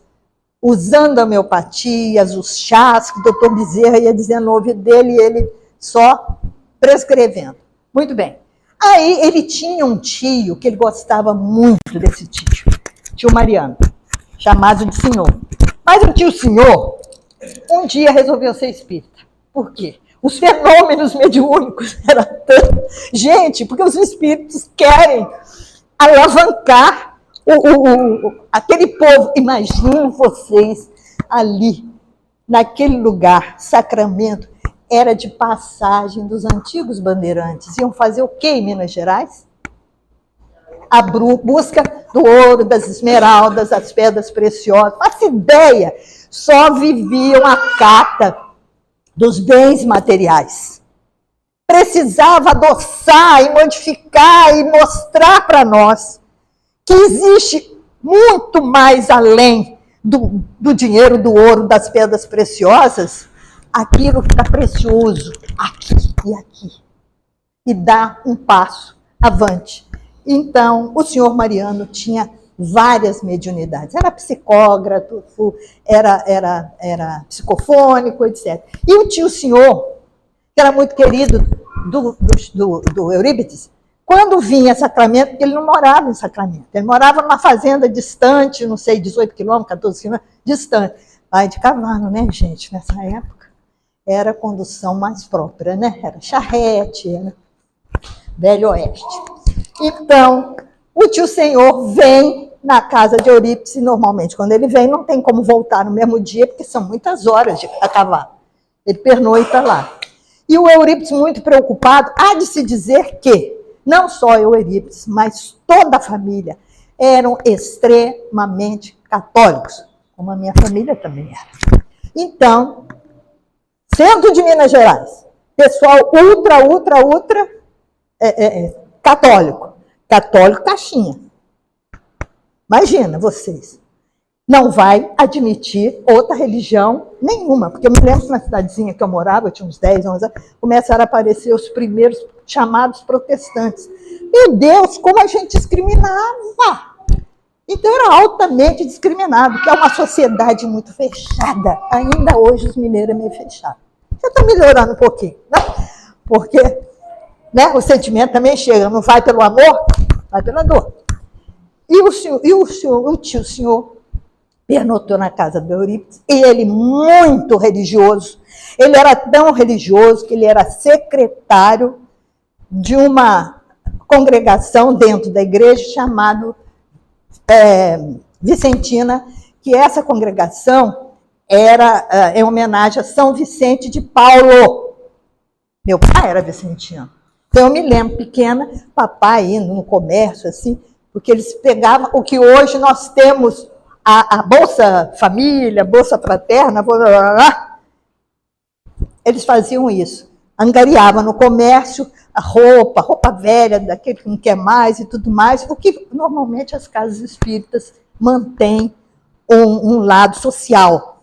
usando a homeopatias, os chás que o Dr. Bezerra ia dizendo no ouvido dele, e ele só prescrevendo. Muito bem. Aí ele tinha um tio que ele gostava muito desse tio Mariano, chamado de senhor. Mas o tio senhor, um dia resolveu ser espírita. Por quê? Os fenômenos mediúnicos eram tanto... Gente, porque os espíritos querem alavancar aquele povo. Imaginem vocês ali, naquele lugar, Sacramento, era de passagem dos antigos bandeirantes. Iam fazer o quê em Minas Gerais? A busca do ouro, das esmeraldas, das pedras preciosas. Faça ideia, só viviam a cata dos bens materiais. Precisava adoçar e modificar e mostrar para nós que existe muito mais além do dinheiro, do ouro, das pedras preciosas, aquilo que está precioso aqui e aqui. E dá um passo avante. Então, o senhor Mariano tinha várias mediunidades. Era psicógrafo, era psicofônico, etc. E o tio senhor, que era muito querido do Eurípides, quando vinha a Sacramento, porque ele não morava em Sacramento, ele morava numa fazenda distante, não sei, 18 quilômetros, 14 quilômetros, distante. Vai de cavalo, né, gente, nessa época? Era a condução mais própria, né? Era charrete, era Velho Oeste. Então, o tio senhor vem na casa de Eurípides, e normalmente quando ele vem não tem como voltar no mesmo dia, porque são muitas horas a cavalo. Ele pernoita lá. E o Eurípides, muito preocupado, há de se dizer que não só o Eurípides, mas toda a família eram extremamente católicos, como a minha família também era. Então, centro de Minas Gerais, pessoal ultra católico. Católico caixinha. Imagina vocês. Não vai admitir outra religião nenhuma. Porque eu me lembro que na cidadezinha que eu morava, eu tinha uns 10, 11 anos, começaram a aparecer os primeiros chamados protestantes. Meu Deus, como a gente discriminava! Então era altamente discriminado, que é uma sociedade muito fechada. Ainda hoje os mineiros é meio fechado. Já está melhorando um pouquinho, né? Porque o sentimento também chega, não vai pelo amor, vai pela dor. E o tio pernotou na casa do Eurípides, e ele muito religioso. Ele era tão religioso que ele era secretário de uma congregação dentro da igreja chamada Vicentina, que essa congregação era em homenagem a São Vicente de Paulo. Meu pai era vicentino. Então eu me lembro, pequena, papai indo no comércio, assim, porque eles pegavam o que hoje nós temos, a Bolsa Família, Bolsa Fraterna, eles faziam isso. Angariavam no comércio a roupa velha, daquele que não quer mais e tudo mais, o que normalmente as casas espíritas mantêm um lado social.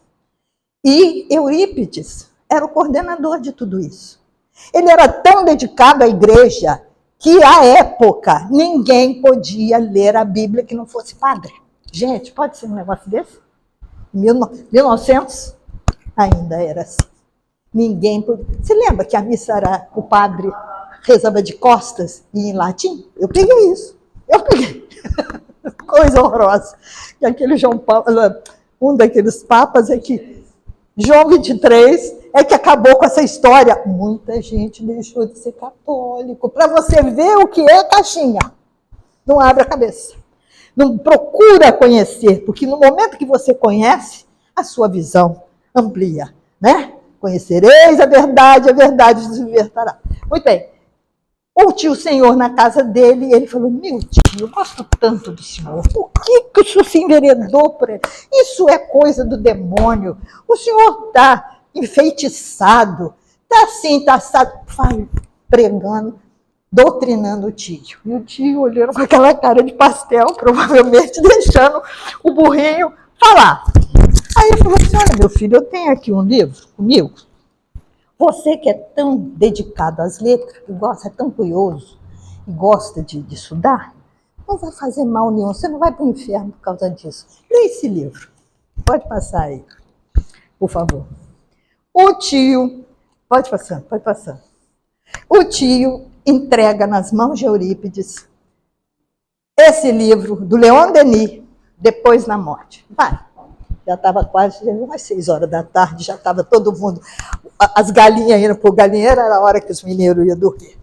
E Eurípides era o coordenador de tudo isso. Ele era tão dedicado à igreja que, à época, ninguém podia ler a Bíblia que não fosse padre. Gente, pode ser um negócio desse? 1900 ainda era assim. Ninguém podia. Você lembra que a missa era o padre rezava de costas e em latim? Eu peguei isso. Eu peguei. Coisa horrorosa. E aquele João Paulo, um daqueles papas é que João 23 é que acabou com essa história. Muita gente deixou de ser católico. Para você ver o que é caixinha. Não abre a cabeça. Não procura conhecer, porque no momento que você conhece, a sua visão amplia, né? Conhecereis a verdade vos libertará. Muito bem. O tio Senhor na casa dele, ele falou, meu tio, eu gosto tanto do senhor. Por que o senhor se enveredou por ele? Isso é coisa do demônio. O senhor está enfeitiçado, está assim, está assado. Vai pregando, doutrinando o tio. E o tio olhando com aquela cara de pastel, provavelmente deixando o burrinho falar. Aí ele falou assim, olha, meu filho, eu tenho aqui um livro comigo. Você que é tão dedicado às letras, que gosta, é tão curioso e gosta de estudar, não vai fazer mal nenhum, você não vai para o inferno por causa disso. Lê esse livro. Pode passar aí, por favor. O tio, pode passar. O tio entrega nas mãos de Eurípides esse livro do Leon Denis, Depois da Morte. Vai. Já estava quase umas 6 horas da tarde, já estava todo mundo, as galinhas indo para o galinheiro, era a hora que os mineiros iam dormir.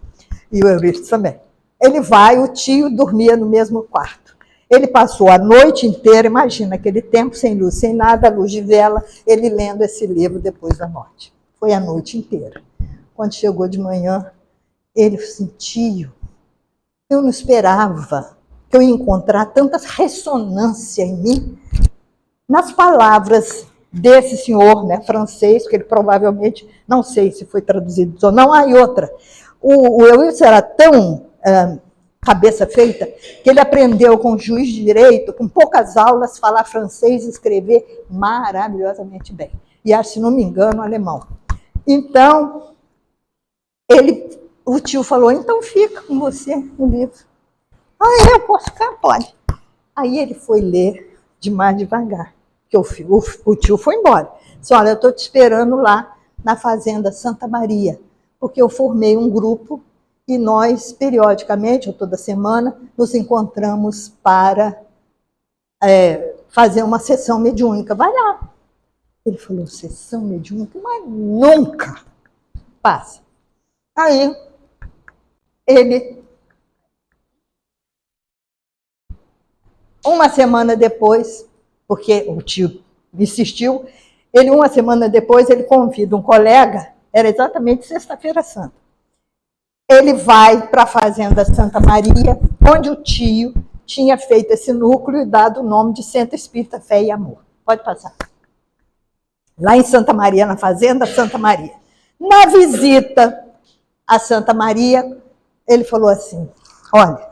E o Eurípides também. Ele vai, o tio dormia no mesmo quarto. Ele passou a noite inteira, imagina, aquele tempo sem luz, sem nada, luz de vela, ele lendo esse livro Depois da Morte. Foi a noite inteira. Quando chegou de manhã, ele sentiu, eu não esperava que eu ia encontrar tanta ressonância em mim, nas palavras desse senhor, né, francês, que ele provavelmente, não sei se foi traduzido ou não, e outra. O Eurípides era tão cabeça feita que ele aprendeu com o juiz de direito, com poucas aulas, falar francês e escrever maravilhosamente bem. E, se não me engano, alemão. Então, o tio falou, então fica com você o livro. Eu posso ficar? Pode. Aí ele foi ler de mais devagar. O tio foi embora. Disse, olha, eu estou te esperando lá na Fazenda Santa Maria, porque eu formei um grupo e nós, periodicamente, ou toda semana, nos encontramos para fazer uma sessão mediúnica. Vai lá. Ele falou, sessão mediúnica? Mas nunca. Passa. Aí, uma semana depois, porque o tio insistiu, uma semana depois, ele convida um colega, era exatamente Sexta-feira Santa. Ele vai para a Fazenda Santa Maria, onde o tio tinha feito esse núcleo e dado o nome de Centro Espírita Fé e Amor. Pode passar. lá em Santa Maria, na Fazenda Santa Maria. Na visita a Santa Maria, ele falou assim, olha,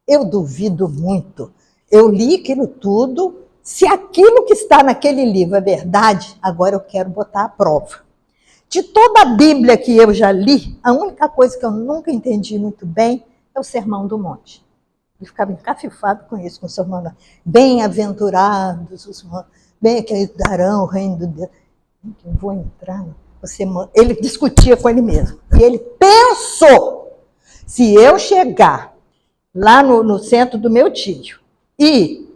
eu duvido muito, eu li aquilo tudo, se aquilo que está naquele livro é verdade, agora eu quero botar à prova. De toda a Bíblia que eu já li, a única coisa que eu nunca entendi muito bem é o Sermão do Monte. Ele ficava encafifado com isso, com o Sermão do Monte. Bem-aventurados os bem que darão o reino de Deus. Eu vou entrar, ele discutia com ele mesmo. E ele pensou, se eu chegar lá no centro do meu tio e,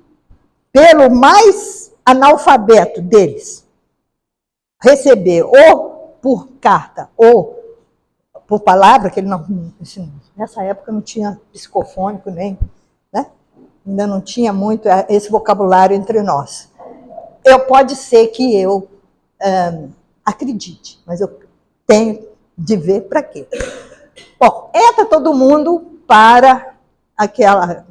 pelo mais analfabeto deles, receber ou por carta ou por palavra, que ele não, nessa época não tinha psicofônico nem, né? Ainda não tinha muito esse vocabulário entre nós. Pode ser que eu acredite, mas eu tenho de ver para quê. Bom, entra todo mundo para aquela,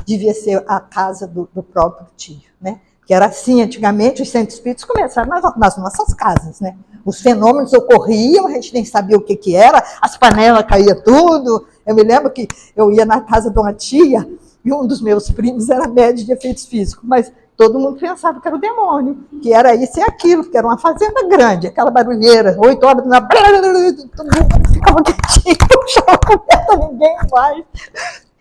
devia ser a casa do próprio tio, né? Que era assim, antigamente os centros espíritas começaram nas nossas casas, né? Os fenômenos ocorriam, a gente nem sabia o que era, as panelas caíam tudo. Eu me lembro que eu ia na casa de uma tia e um dos meus primos era médico de efeitos físicos, mas todo mundo pensava que era o demônio, que era isso e aquilo, que era uma fazenda grande, aquela barulheira, 8 horas, todo mundo ficava quietinho, não puxava conversa ninguém mais.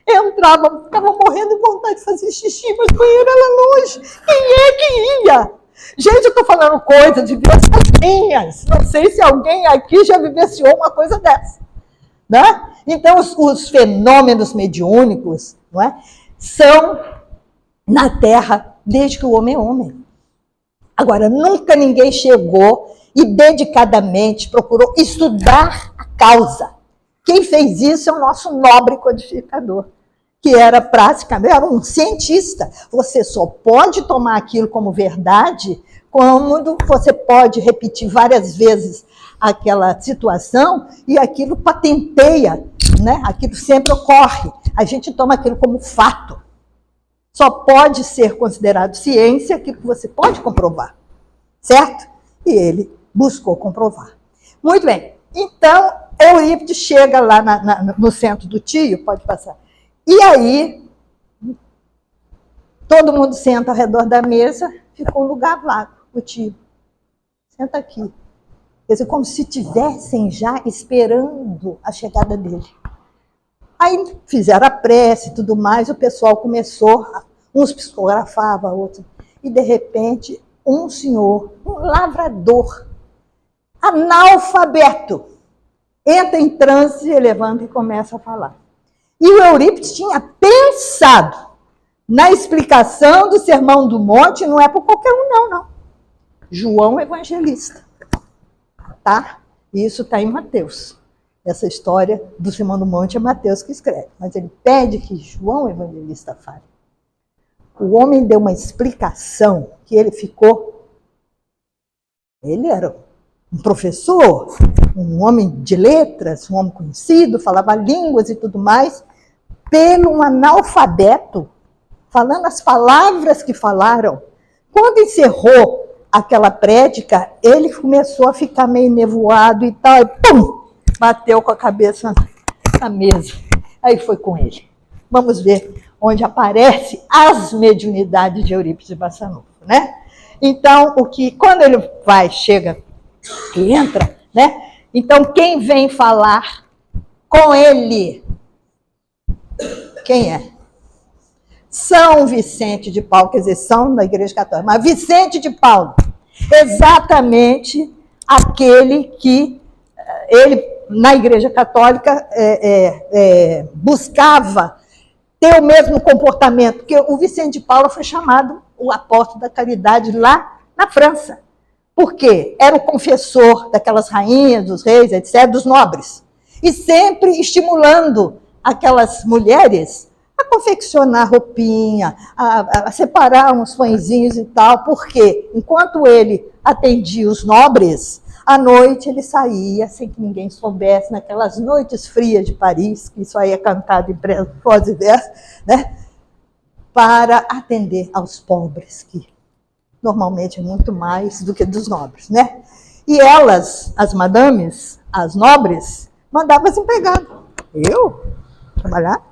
Entrava, ficava morrendo de vontade de fazer xixi, mas o banheiro era longe. Quem é que ia? Gente, eu estou falando coisas de vidas minhas. Não sei se alguém aqui já vivenciou uma coisa dessa. Né? Então, os fenômenos mediúnicos, não é, são na Terra desde que o homem é homem. Agora, nunca ninguém chegou e dedicadamente procurou estudar a causa. Quem fez isso é o nosso nobre codificador, que era praticamente, era um cientista. Você só pode tomar aquilo como verdade quando você pode repetir várias vezes aquela situação e aquilo patenteia, né? Aquilo sempre ocorre. A gente toma aquilo como fato. Só pode ser considerado ciência aquilo que você pode comprovar, certo? E ele buscou comprovar. Muito bem. Então, Eurípides chega lá no centro do tio, pode passar. E aí, todo mundo senta ao redor da mesa, ficou um lugar vago, o tio. Senta aqui. Quer dizer, como se estivessem já esperando a chegada dele. Aí fizeram a prece e tudo mais, o pessoal começou, uns psicografavam, outros. E, de repente, um senhor, um lavrador, analfabeto, entra em transe, levanta e começa a falar. E o Eurípides tinha pensado na explicação do Sermão do Monte, não é por qualquer um, não. João Evangelista. Tá? Isso está em Mateus. Essa história do Sermão do Monte é Mateus que escreve. Mas ele pede que João Evangelista fale. O homem deu uma explicação que ele ficou... Ele era um professor, um homem de letras, um homem conhecido, falava línguas e tudo mais, pelo um analfabeto, falando as palavras que falaram. Quando encerrou aquela prédica, ele começou a ficar meio nevoado e tal, e pum, bateu com a cabeça na mesa. Aí foi com ele. Vamos ver onde aparecem as mediunidades de Eurípides de Barçanufo, né? Então, quando ele chega e entra, né? Então, quem vem falar com ele? Quem é? São Vicente de Paulo, quer dizer, são da Igreja Católica, mas Vicente de Paulo, exatamente aquele que ele, na Igreja Católica, buscava ter o mesmo comportamento, porque o Vicente de Paulo foi chamado o apóstolo da caridade lá na França. Por quê? Era o confessor daquelas rainhas, dos reis, etc., dos nobres. E sempre estimulando aquelas mulheres a confeccionar roupinha, a separar uns pãezinhos e tal, porque enquanto ele atendia os nobres, à noite ele saía, sem que ninguém soubesse, naquelas noites frias de Paris, que isso aí é cantado em prosa e verso, né? Para atender aos pobres que normalmente muito mais do que dos nobres, né? E elas, as madames, as nobres, mandavam as empregadas. Eu? Trabalhar?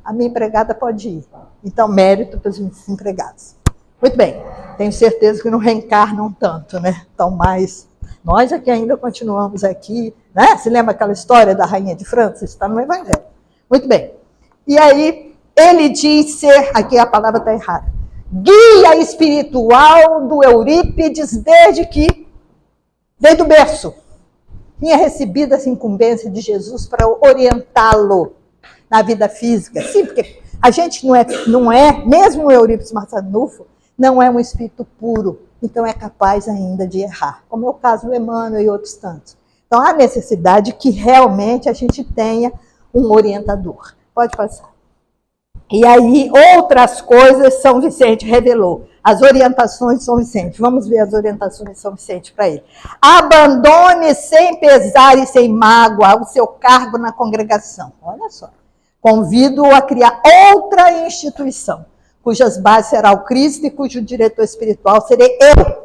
A minha empregada pode ir. Então, mérito para os empregados. Muito bem, tenho certeza que não reencarnam tanto, né? Então, mais nós aqui ainda continuamos aqui, né? Se lembra aquela história da rainha de França? Isso está no Evangelho. Muito bem. E aí, ele diz ser, aqui a palavra está errada, guia espiritual do Eurípides desde o berço. Tinha recebido essa incumbência de Jesus para orientá-lo na vida física. Sim, porque a gente não é mesmo o Eurípides Massanufo, não é um espírito puro, então é capaz ainda de errar, como é o caso do Emmanuel e outros tantos. Então há necessidade que realmente a gente tenha um orientador. Pode passar. E aí, outras coisas São Vicente revelou. As orientações de São Vicente. Vamos ver as orientações de São Vicente para ele. Abandone sem pesar e sem mágoa o seu cargo na congregação. Olha só. Convido-o a criar outra instituição, cujas bases será o Cristo e cujo diretor espiritual serei eu.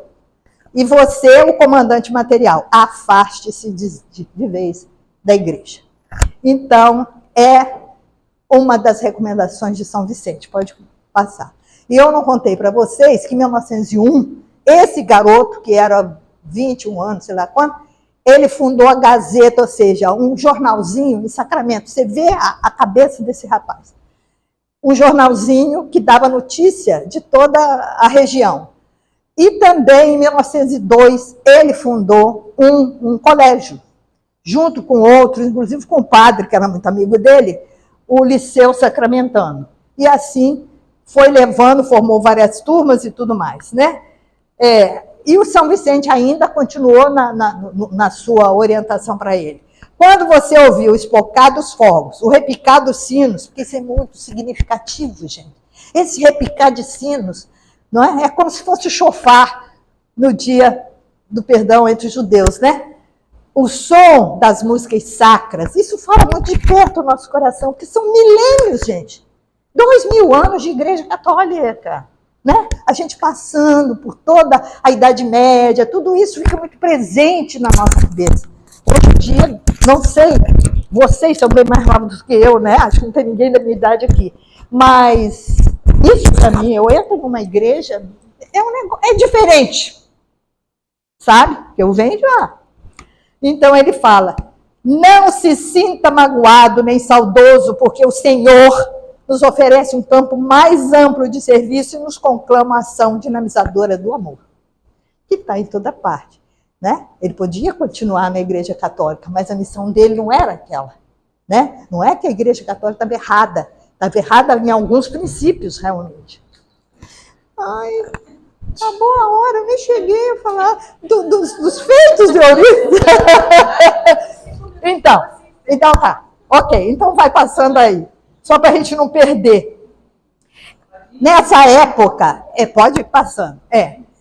E você, o comandante material. Afaste-se de vez da igreja. Então, é uma das recomendações de São Vicente. Pode passar. E eu não contei para vocês que em 1901, esse garoto, que era 21 anos, sei lá quanto, ele fundou a Gazeta, ou seja, um jornalzinho em Sacramento. Você vê a cabeça desse rapaz. Um jornalzinho que dava notícia de toda a região. E também, em 1902, ele fundou um colégio, junto com outros, inclusive com o padre, que era muito amigo dele, o Liceu Sacramentano. E assim foi levando, formou várias turmas e tudo mais, né? E o São Vicente ainda continuou na sua orientação para ele. Quando você ouviu o espocar dos fogos, o repicar dos sinos, porque isso é muito significativo, gente. Esse repicar de sinos, não é? É como se fosse o chofar no dia do perdão entre os judeus, né? O som das músicas sacras, isso fala muito de perto o nosso coração, porque são milênios, gente. 2000 anos de igreja católica, né? A gente passando por toda a Idade Média, tudo isso fica muito presente na nossa cabeça. Hoje em dia, não sei, vocês são bem mais novos do que eu, né? Acho que não tem ninguém da minha idade aqui. Mas isso para mim, eu entro numa igreja, é diferente, sabe? Eu venho de lá. Então ele fala, não se sinta magoado nem saudoso, porque o Senhor nos oferece um campo mais amplo de serviço e nos conclama a ação dinamizadora do amor, que está em toda parte, né? Ele podia continuar na Igreja Católica, mas a missão dele não era aquela, né? Não é que a Igreja Católica estava errada em alguns princípios, realmente. Ai, acabou a hora, eu nem cheguei a falar dos feitos de Eurípides. Então tá, ok, então vai passando aí. Só para a gente não perder. Nessa época, pode ir passando.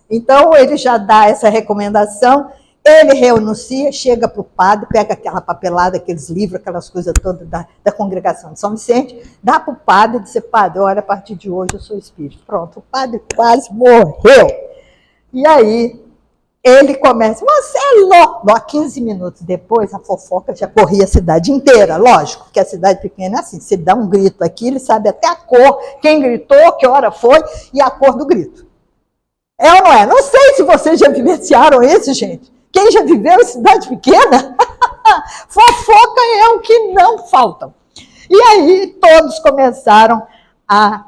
Então, ele já dá essa recomendação, ele renuncia, chega para o padre, pega aquela papelada, aqueles livros, aquelas coisas todas da congregação de São Vicente, dá para o padre e diz, padre, olha, a partir de hoje eu sou espírito. Pronto, o padre quase morreu. E aí, ele começa, você é louco. 15 minutos depois, a fofoca já corria a cidade inteira, lógico, porque a cidade pequena é assim, você dá um grito aqui, ele sabe até a cor, quem gritou, que hora foi e a cor do grito. É ou não é? Não sei se vocês já vivenciaram isso, gente. Quem já viveu em cidade pequena, fofoca é o que não faltam. E aí todos começaram a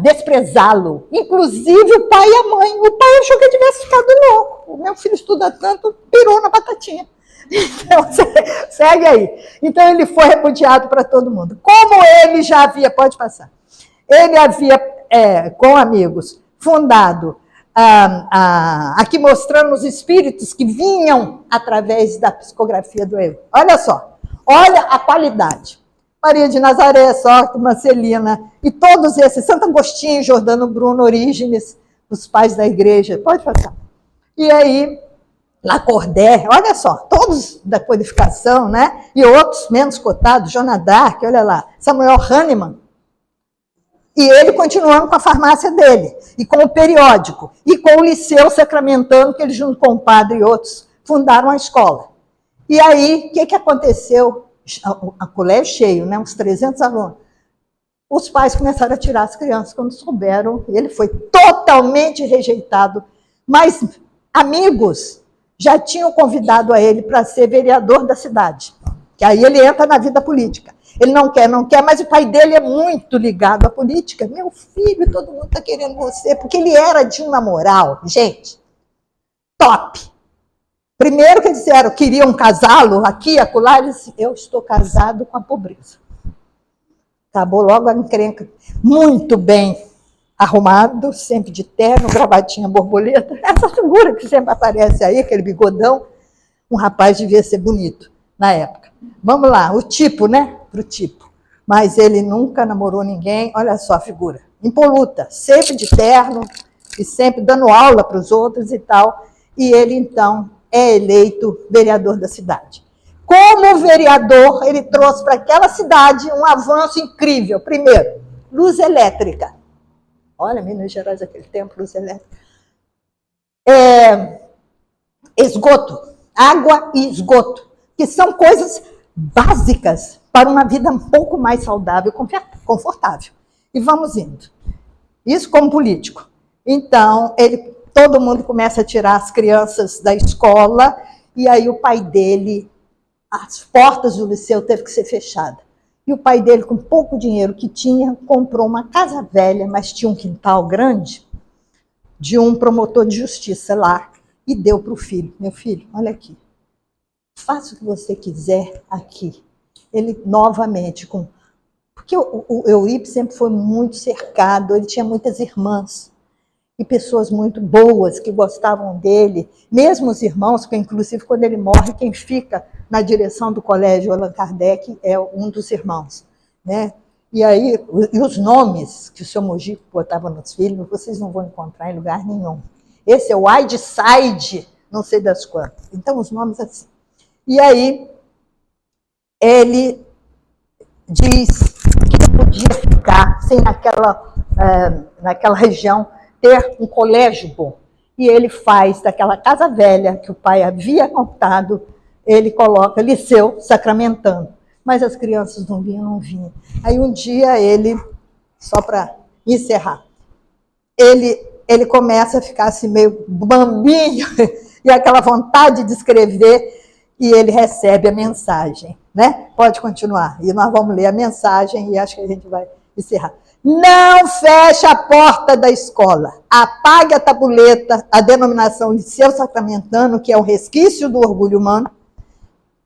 desprezá-lo, inclusive o pai e a mãe. O pai achou que ele tivesse ficado louco. O meu filho estuda tanto, pirou na batatinha. Então, segue aí. Então, ele foi repudiado para todo mundo. Como ele já havia, pode passar, ele havia, com amigos, fundado, aqui mostrando os espíritos que vinham através da psicografia do eu. Olha só, olha a qualidade. Maria de Nazaré, Sócrates, Celina, e todos esses, Santo Agostinho, Jordano Bruno, Orígenes, os pais da igreja, pode passar. E aí, Lacordaire, olha só, todos da codificação, né? E outros menos cotados, Joana d'Arc, olha lá, Samuel Hahnemann. E ele continuando com a farmácia dele, e com o periódico, e com o Liceu Sacramentano, que ele, junto com o padre e outros, fundaram a escola. E aí, o que aconteceu? A colégio cheio, né? Uns 300 alunos. Os pais começaram a tirar as crianças quando souberam. Ele foi totalmente rejeitado. Mas amigos já tinham convidado a ele para ser vereador da cidade. Que aí ele entra na vida política. Ele não quer, mas o pai dele é muito ligado à política. Meu filho, todo mundo está querendo você. Porque ele era de uma moral, gente, top. Primeiro que disseram, queriam casá-lo aqui, acolá, ele disse, eu estou casado com a pobreza. Acabou logo a encrenca. Muito bem arrumado, sempre de terno, gravatinha borboleta. Essa figura que sempre aparece aí, aquele bigodão, um rapaz devia ser bonito na época. Vamos lá, o tipo, né? Pro tipo. Mas ele nunca namorou ninguém, olha só a figura. Impoluta, sempre de terno e sempre dando aula para os outros e tal. E ele, então, é eleito vereador da cidade. Como vereador, ele trouxe para aquela cidade um avanço incrível. Primeiro, luz elétrica. Olha, Minas Gerais, aquele tempo, luz elétrica. Esgoto, água e esgoto, que são coisas básicas para uma vida um pouco mais saudável e confortável. E vamos indo. Isso como político. Então, todo mundo começa a tirar as crianças da escola, e aí o pai dele, as portas do liceu teve que ser fechada. E o pai dele, com pouco dinheiro que tinha, comprou uma casa velha, mas tinha um quintal grande, de um promotor de justiça lá, e deu para o filho. Meu filho, olha aqui, faça o que você quiser aqui. Ele, novamente, porque o Eurípides sempre foi muito cercado, ele tinha muitas irmãs, e pessoas muito boas que gostavam dele, mesmo os irmãos, porque inclusive quando ele morre, quem fica na direção do colégio Allan Kardec é um dos irmãos, né? E aí, os nomes que o seu Mojico botava nos filhos, vocês não vão encontrar em lugar nenhum. Esse é o Whiteside, não sei das quantas. Então, os nomes assim. E aí, ele diz que não podia ficar sem naquela região ter um colégio bom. E ele faz daquela casa velha que o pai havia comprado, ele coloca Liceu Sacramentano. Mas as crianças não vinham. Aí um dia ele, só para encerrar, ele começa a ficar assim meio bambinho, e aquela vontade de escrever, e ele recebe a mensagem, né? Pode continuar. E nós vamos ler a mensagem e acho que a gente vai encerrar. Não feche a porta da escola. Apague a tabuleta, a denominação Liceu Sacramentano, que é um resquício do orgulho humano.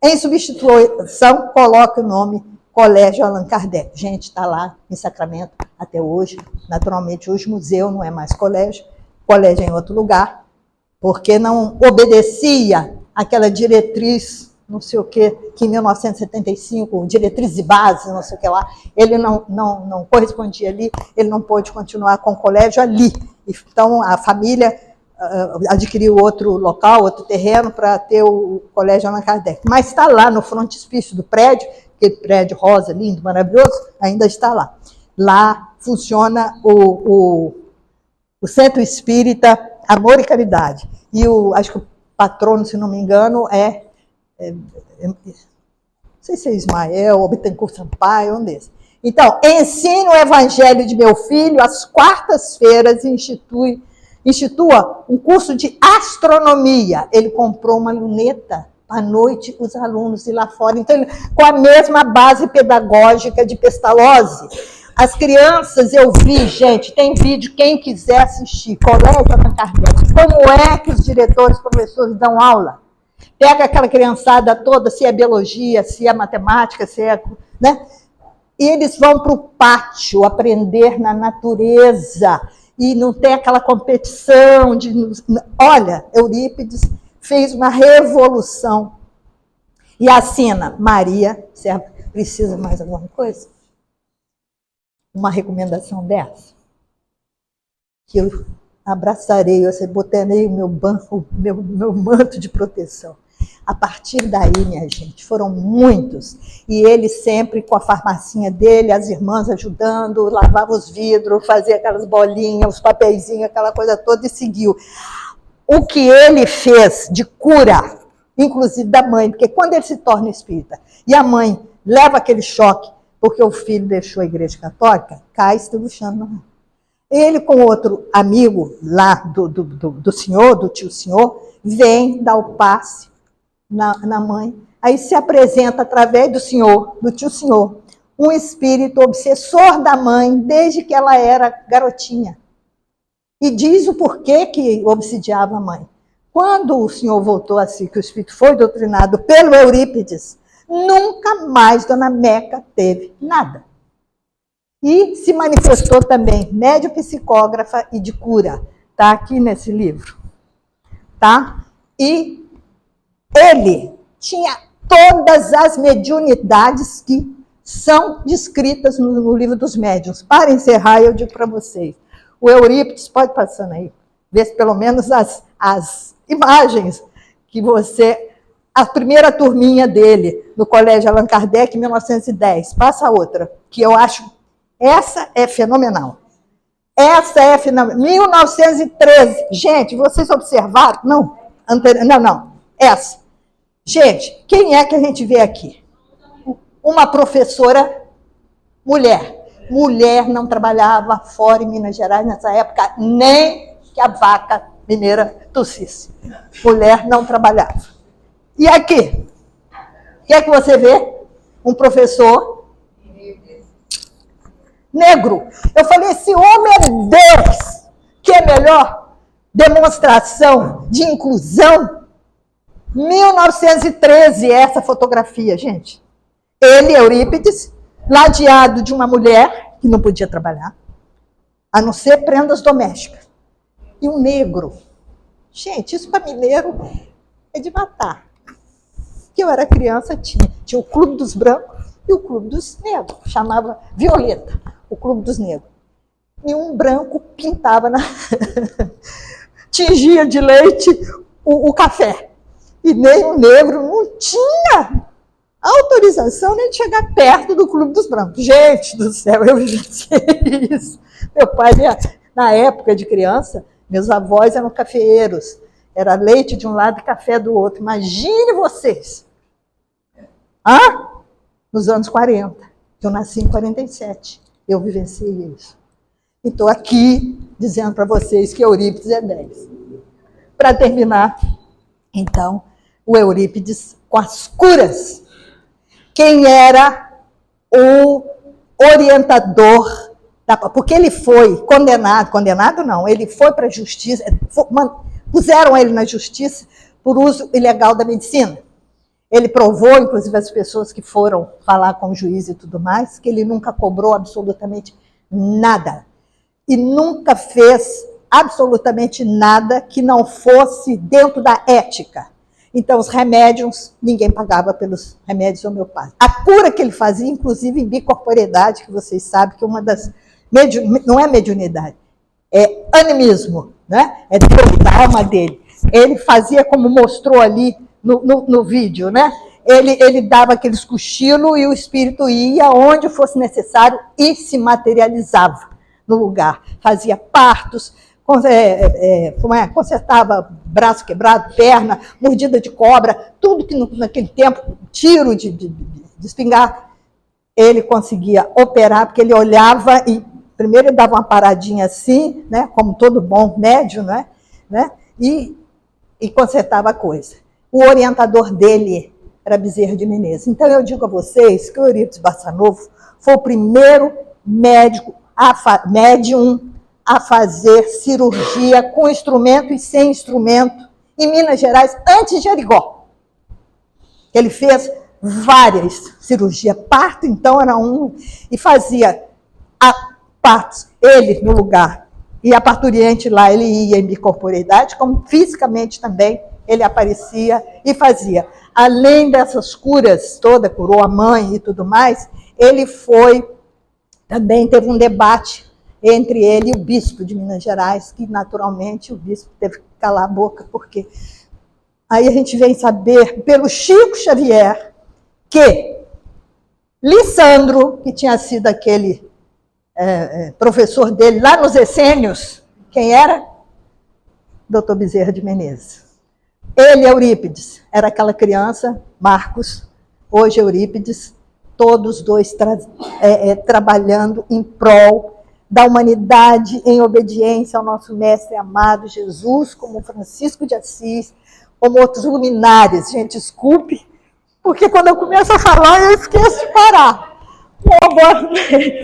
Em substituição, coloque o nome Colégio Allan Kardec. Gente, está lá em Sacramento até hoje. Naturalmente, hoje museu não é mais colégio. Colégio é em outro lugar, porque não obedecia àquela diretriz, não sei o quê, que em 1975, diretriz de base, não sei o que lá, ele não correspondia ali, ele não pôde continuar com o colégio ali. Então, a família adquiriu outro local, outro terreno para ter o Colégio Allan Kardec. Mas está lá no frontispício do prédio, aquele prédio rosa, lindo, maravilhoso, ainda está lá. Lá funciona o Centro Espírita Amor e Caridade. E acho que o patrono, se não me engano, não sei se é Ismael ou Bittencourt Sampaio, um desses. Então, ensine o evangelho de meu filho às quartas-feiras e institua um curso de astronomia. Ele comprou uma luneta à noite, os alunos ir lá fora. Então, com a mesma base pedagógica de Pestalozzi. As crianças, eu vi, gente, tem vídeo, quem quiser assistir, Colégio Allan Kardec, como é que os diretores, professores dão aula? Pega aquela criançada toda, se é biologia, se é matemática, se é... né? E eles vão para o pátio aprender na natureza, e não tem aquela competição de... Olha, Eurípides fez uma revolução. E assina, Maria, você precisa mais alguma coisa? Uma recomendação dessa? Que eu abraçarei, eu botarei o meu manto de proteção. A partir daí, minha gente, foram muitos. E ele sempre com a farmacinha dele, as irmãs ajudando, lavava os vidros, fazia aquelas bolinhas, os papeizinhos, aquela coisa toda e seguiu. O que ele fez de cura, inclusive da mãe, porque quando ele se torna espírita e a mãe leva aquele choque porque o filho deixou a igreja católica, cai estribuchando. Ele com outro amigo lá do senhor, do tio senhor, vem dar o passe na mãe. Aí se apresenta através do senhor, do tio senhor, um espírito obsessor da mãe desde que ela era garotinha. E diz o porquê que obsidiava a mãe. Quando o senhor voltou assim, que o espírito foi doutrinado pelo Eurípides, nunca mais Dona Meca teve nada. E se manifestou também médium psicógrafa e de cura. Está aqui nesse livro. Tá? E ele tinha todas as mediunidades que são descritas no livro dos médiuns. Para encerrar, eu digo para vocês. O Eurípides, pode passando aí, ver se pelo menos as imagens que você... A primeira turminha dele, no Colégio Allan Kardec, em 1910. Passa a outra, que eu acho... Essa é fenomenal. Essa é fenomenal. 1913. Gente, vocês observaram? Não. Não. Essa. Gente, quem é que a gente vê aqui? Uma professora mulher. Mulher não trabalhava fora em Minas Gerais nessa época, nem que a vaca mineira tossisse. Mulher não trabalhava. E aqui? O que é que você vê? Um professor negro. Eu falei, esse homem é Deus, que é melhor demonstração de inclusão. 1913, essa fotografia, gente. Ele, Eurípides, ladeado de uma mulher que não podia trabalhar, a não ser prendas domésticas. E um negro. Gente, isso para mineiro é de matar. Que eu era criança, tinha o Clube dos Brancos e o Clube dos Negros, chamava Violeta, o Clube dos Negros. E um branco pintava, tingia de leite o café. E nem o negro não tinha autorização nem de chegar perto do Clube dos Brancos. Gente do céu, eu vivenciei isso. Meu pai, na época de criança, meus avós eram cafeeiros. Era leite de um lado e café do outro. Imagine vocês. Nos anos 40. Eu nasci em 47. Eu vivenciei isso. E estou aqui dizendo para vocês que Eurípides é 10. Para terminar, então, o Eurípides com as curas. Quem era o orientador? Porque ele foi condenado não, ele foi para a justiça, puseram ele na justiça por uso ilegal da medicina. Ele provou, inclusive as pessoas que foram falar com o juiz e tudo mais, que ele nunca cobrou absolutamente nada. E nunca fez absolutamente nada que não fosse dentro da ética. Então, os remédios, ninguém pagava pelos remédios homeopáticos. A cura que ele fazia, inclusive em bicorporeidade, que vocês sabem que uma das... não é mediunidade, é animismo, né? É Deus, a alma dele. Ele fazia como mostrou ali no vídeo, né? Ele dava aqueles cochilos e o espírito ia onde fosse necessário e se materializava no lugar. Fazia partos, consertava braço quebrado, perna, mordida de cobra, tudo que naquele tempo, tiro de espingarda, ele conseguia operar, porque ele olhava e primeiro ele dava uma paradinha assim, né, como todo bom médium, né, e consertava a coisa. O orientador dele era Bezerra de Menezes. Então eu digo a vocês que o Eurípides Barçanufo foi o primeiro médium a fazer cirurgia com instrumento e sem instrumento em Minas Gerais, antes de Arigó. Ele fez várias cirurgias. Parto, então, era um, e fazia partos, ele no lugar, e a parturiente lá, ele ia em bicorporeidade, como fisicamente também ele aparecia e fazia. Além dessas curas todas, curou a mãe e tudo mais, ele também teve um debate entre ele e o bispo de Minas Gerais, que naturalmente o bispo teve que calar a boca, porque Aí a gente vem saber, pelo Chico Xavier, que Lissandro, que tinha sido aquele professor dele lá nos Essênios, quem era? Dr. Bezerra de Menezes. Ele, Eurípides, era aquela criança, Marcos, hoje Eurípides, todos dois trabalhando em prol da humanidade, em obediência ao nosso mestre amado Jesus, como Francisco de Assis, como outros luminares. Gente, desculpe, porque quando eu começo a falar, eu esqueço de parar.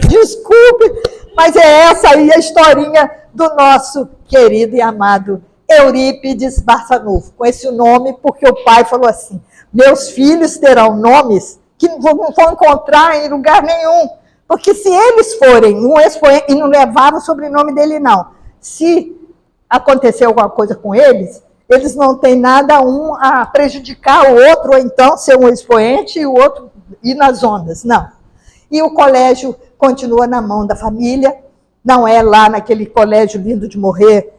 Desculpe, mas é essa aí a historinha do nosso querido e amado Eurípides Barçanufo, com esse nome, porque o pai falou assim: meus filhos terão nomes que não vão encontrar em lugar nenhum, porque se eles forem um expoente, e não levavam o sobrenome dele não, se acontecer alguma coisa com eles, eles não têm nada um a prejudicar o outro, ou então ser um expoente e o outro ir nas ondas, não. E o colégio continua na mão da família, não é lá naquele colégio lindo de morrer,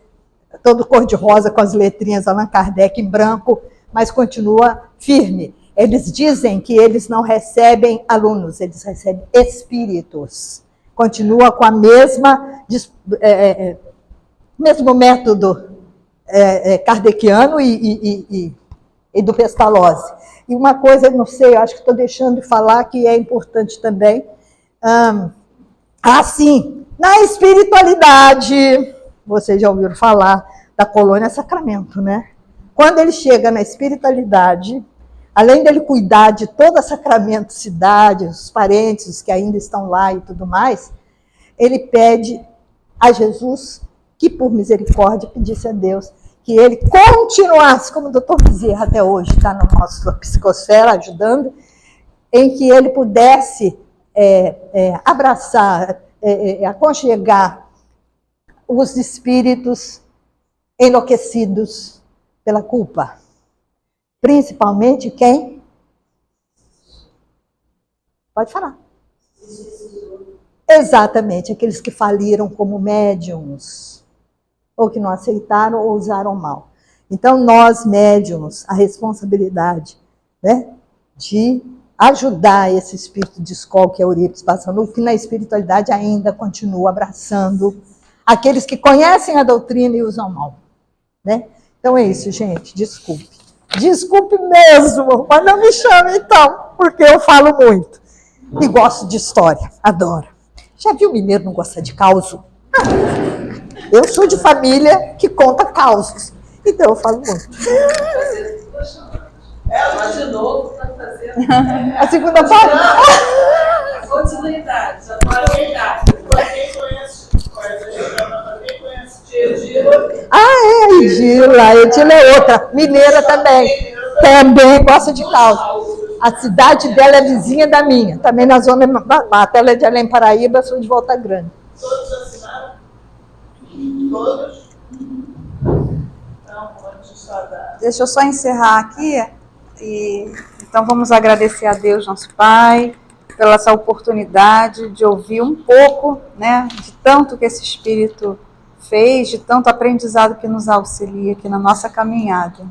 todo cor-de-rosa com as letrinhas Allan Kardec em branco, mas continua firme. Eles dizem que eles não recebem alunos, eles recebem espíritos. Continua com a mesmo método kardeciano e do Pestalozzi. E uma coisa, não sei, eu acho que estou deixando de falar, que é importante também. Sim, na espiritualidade, vocês já ouviram falar da colônia Sacramento, né? Quando ele chega na espiritualidade, além dele cuidar de toda a Sacramento cidade, os parentes que ainda estão lá e tudo mais, ele pede a Jesus que, por misericórdia, pedisse a Deus que ele continuasse, como o doutor Bezerra até hoje está na nossa psicosfera ajudando, em que ele pudesse abraçar, aconchegar os espíritos enlouquecidos pela culpa. Principalmente quem? Pode falar. Exatamente, aqueles que faliram como médiums, ou que não aceitaram ou usaram mal. Então, nós, médiums, a responsabilidade, né, de ajudar esse espírito de escola, que é Eurípides Barçanufo, que na espiritualidade ainda continua abraçando aqueles que conhecem a doutrina e usam mal. Né? Então é isso, gente, desculpe. Desculpe mesmo, mas não me chame então, porque eu falo muito. E gosto de história, adoro. Já viu mineiro não gostar de causo? Eu sou de família que conta causos, então eu falo muito. Ela de novo está fazendo a segunda parte. A continuidade, a qualidade. Quem conhece Edila? A Edila é outra, mineira também. Também gosta de causa. A cidade dela é vizinha da minha, também na zona da mata. Ela é de Além Paraíba, sou de Volta Grande. Todos assinaram? Todos? Então, deixa eu só encerrar aqui. Então, vamos agradecer a Deus, nosso Pai, pela essa oportunidade de ouvir um pouco, né, de tanto que esse Espírito fez, de tanto aprendizado que nos auxilia aqui na nossa caminhada.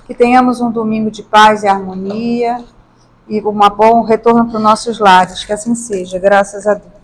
Que tenhamos um domingo de paz e harmonia e um bom retorno para os nossos lares, que assim seja, graças a Deus.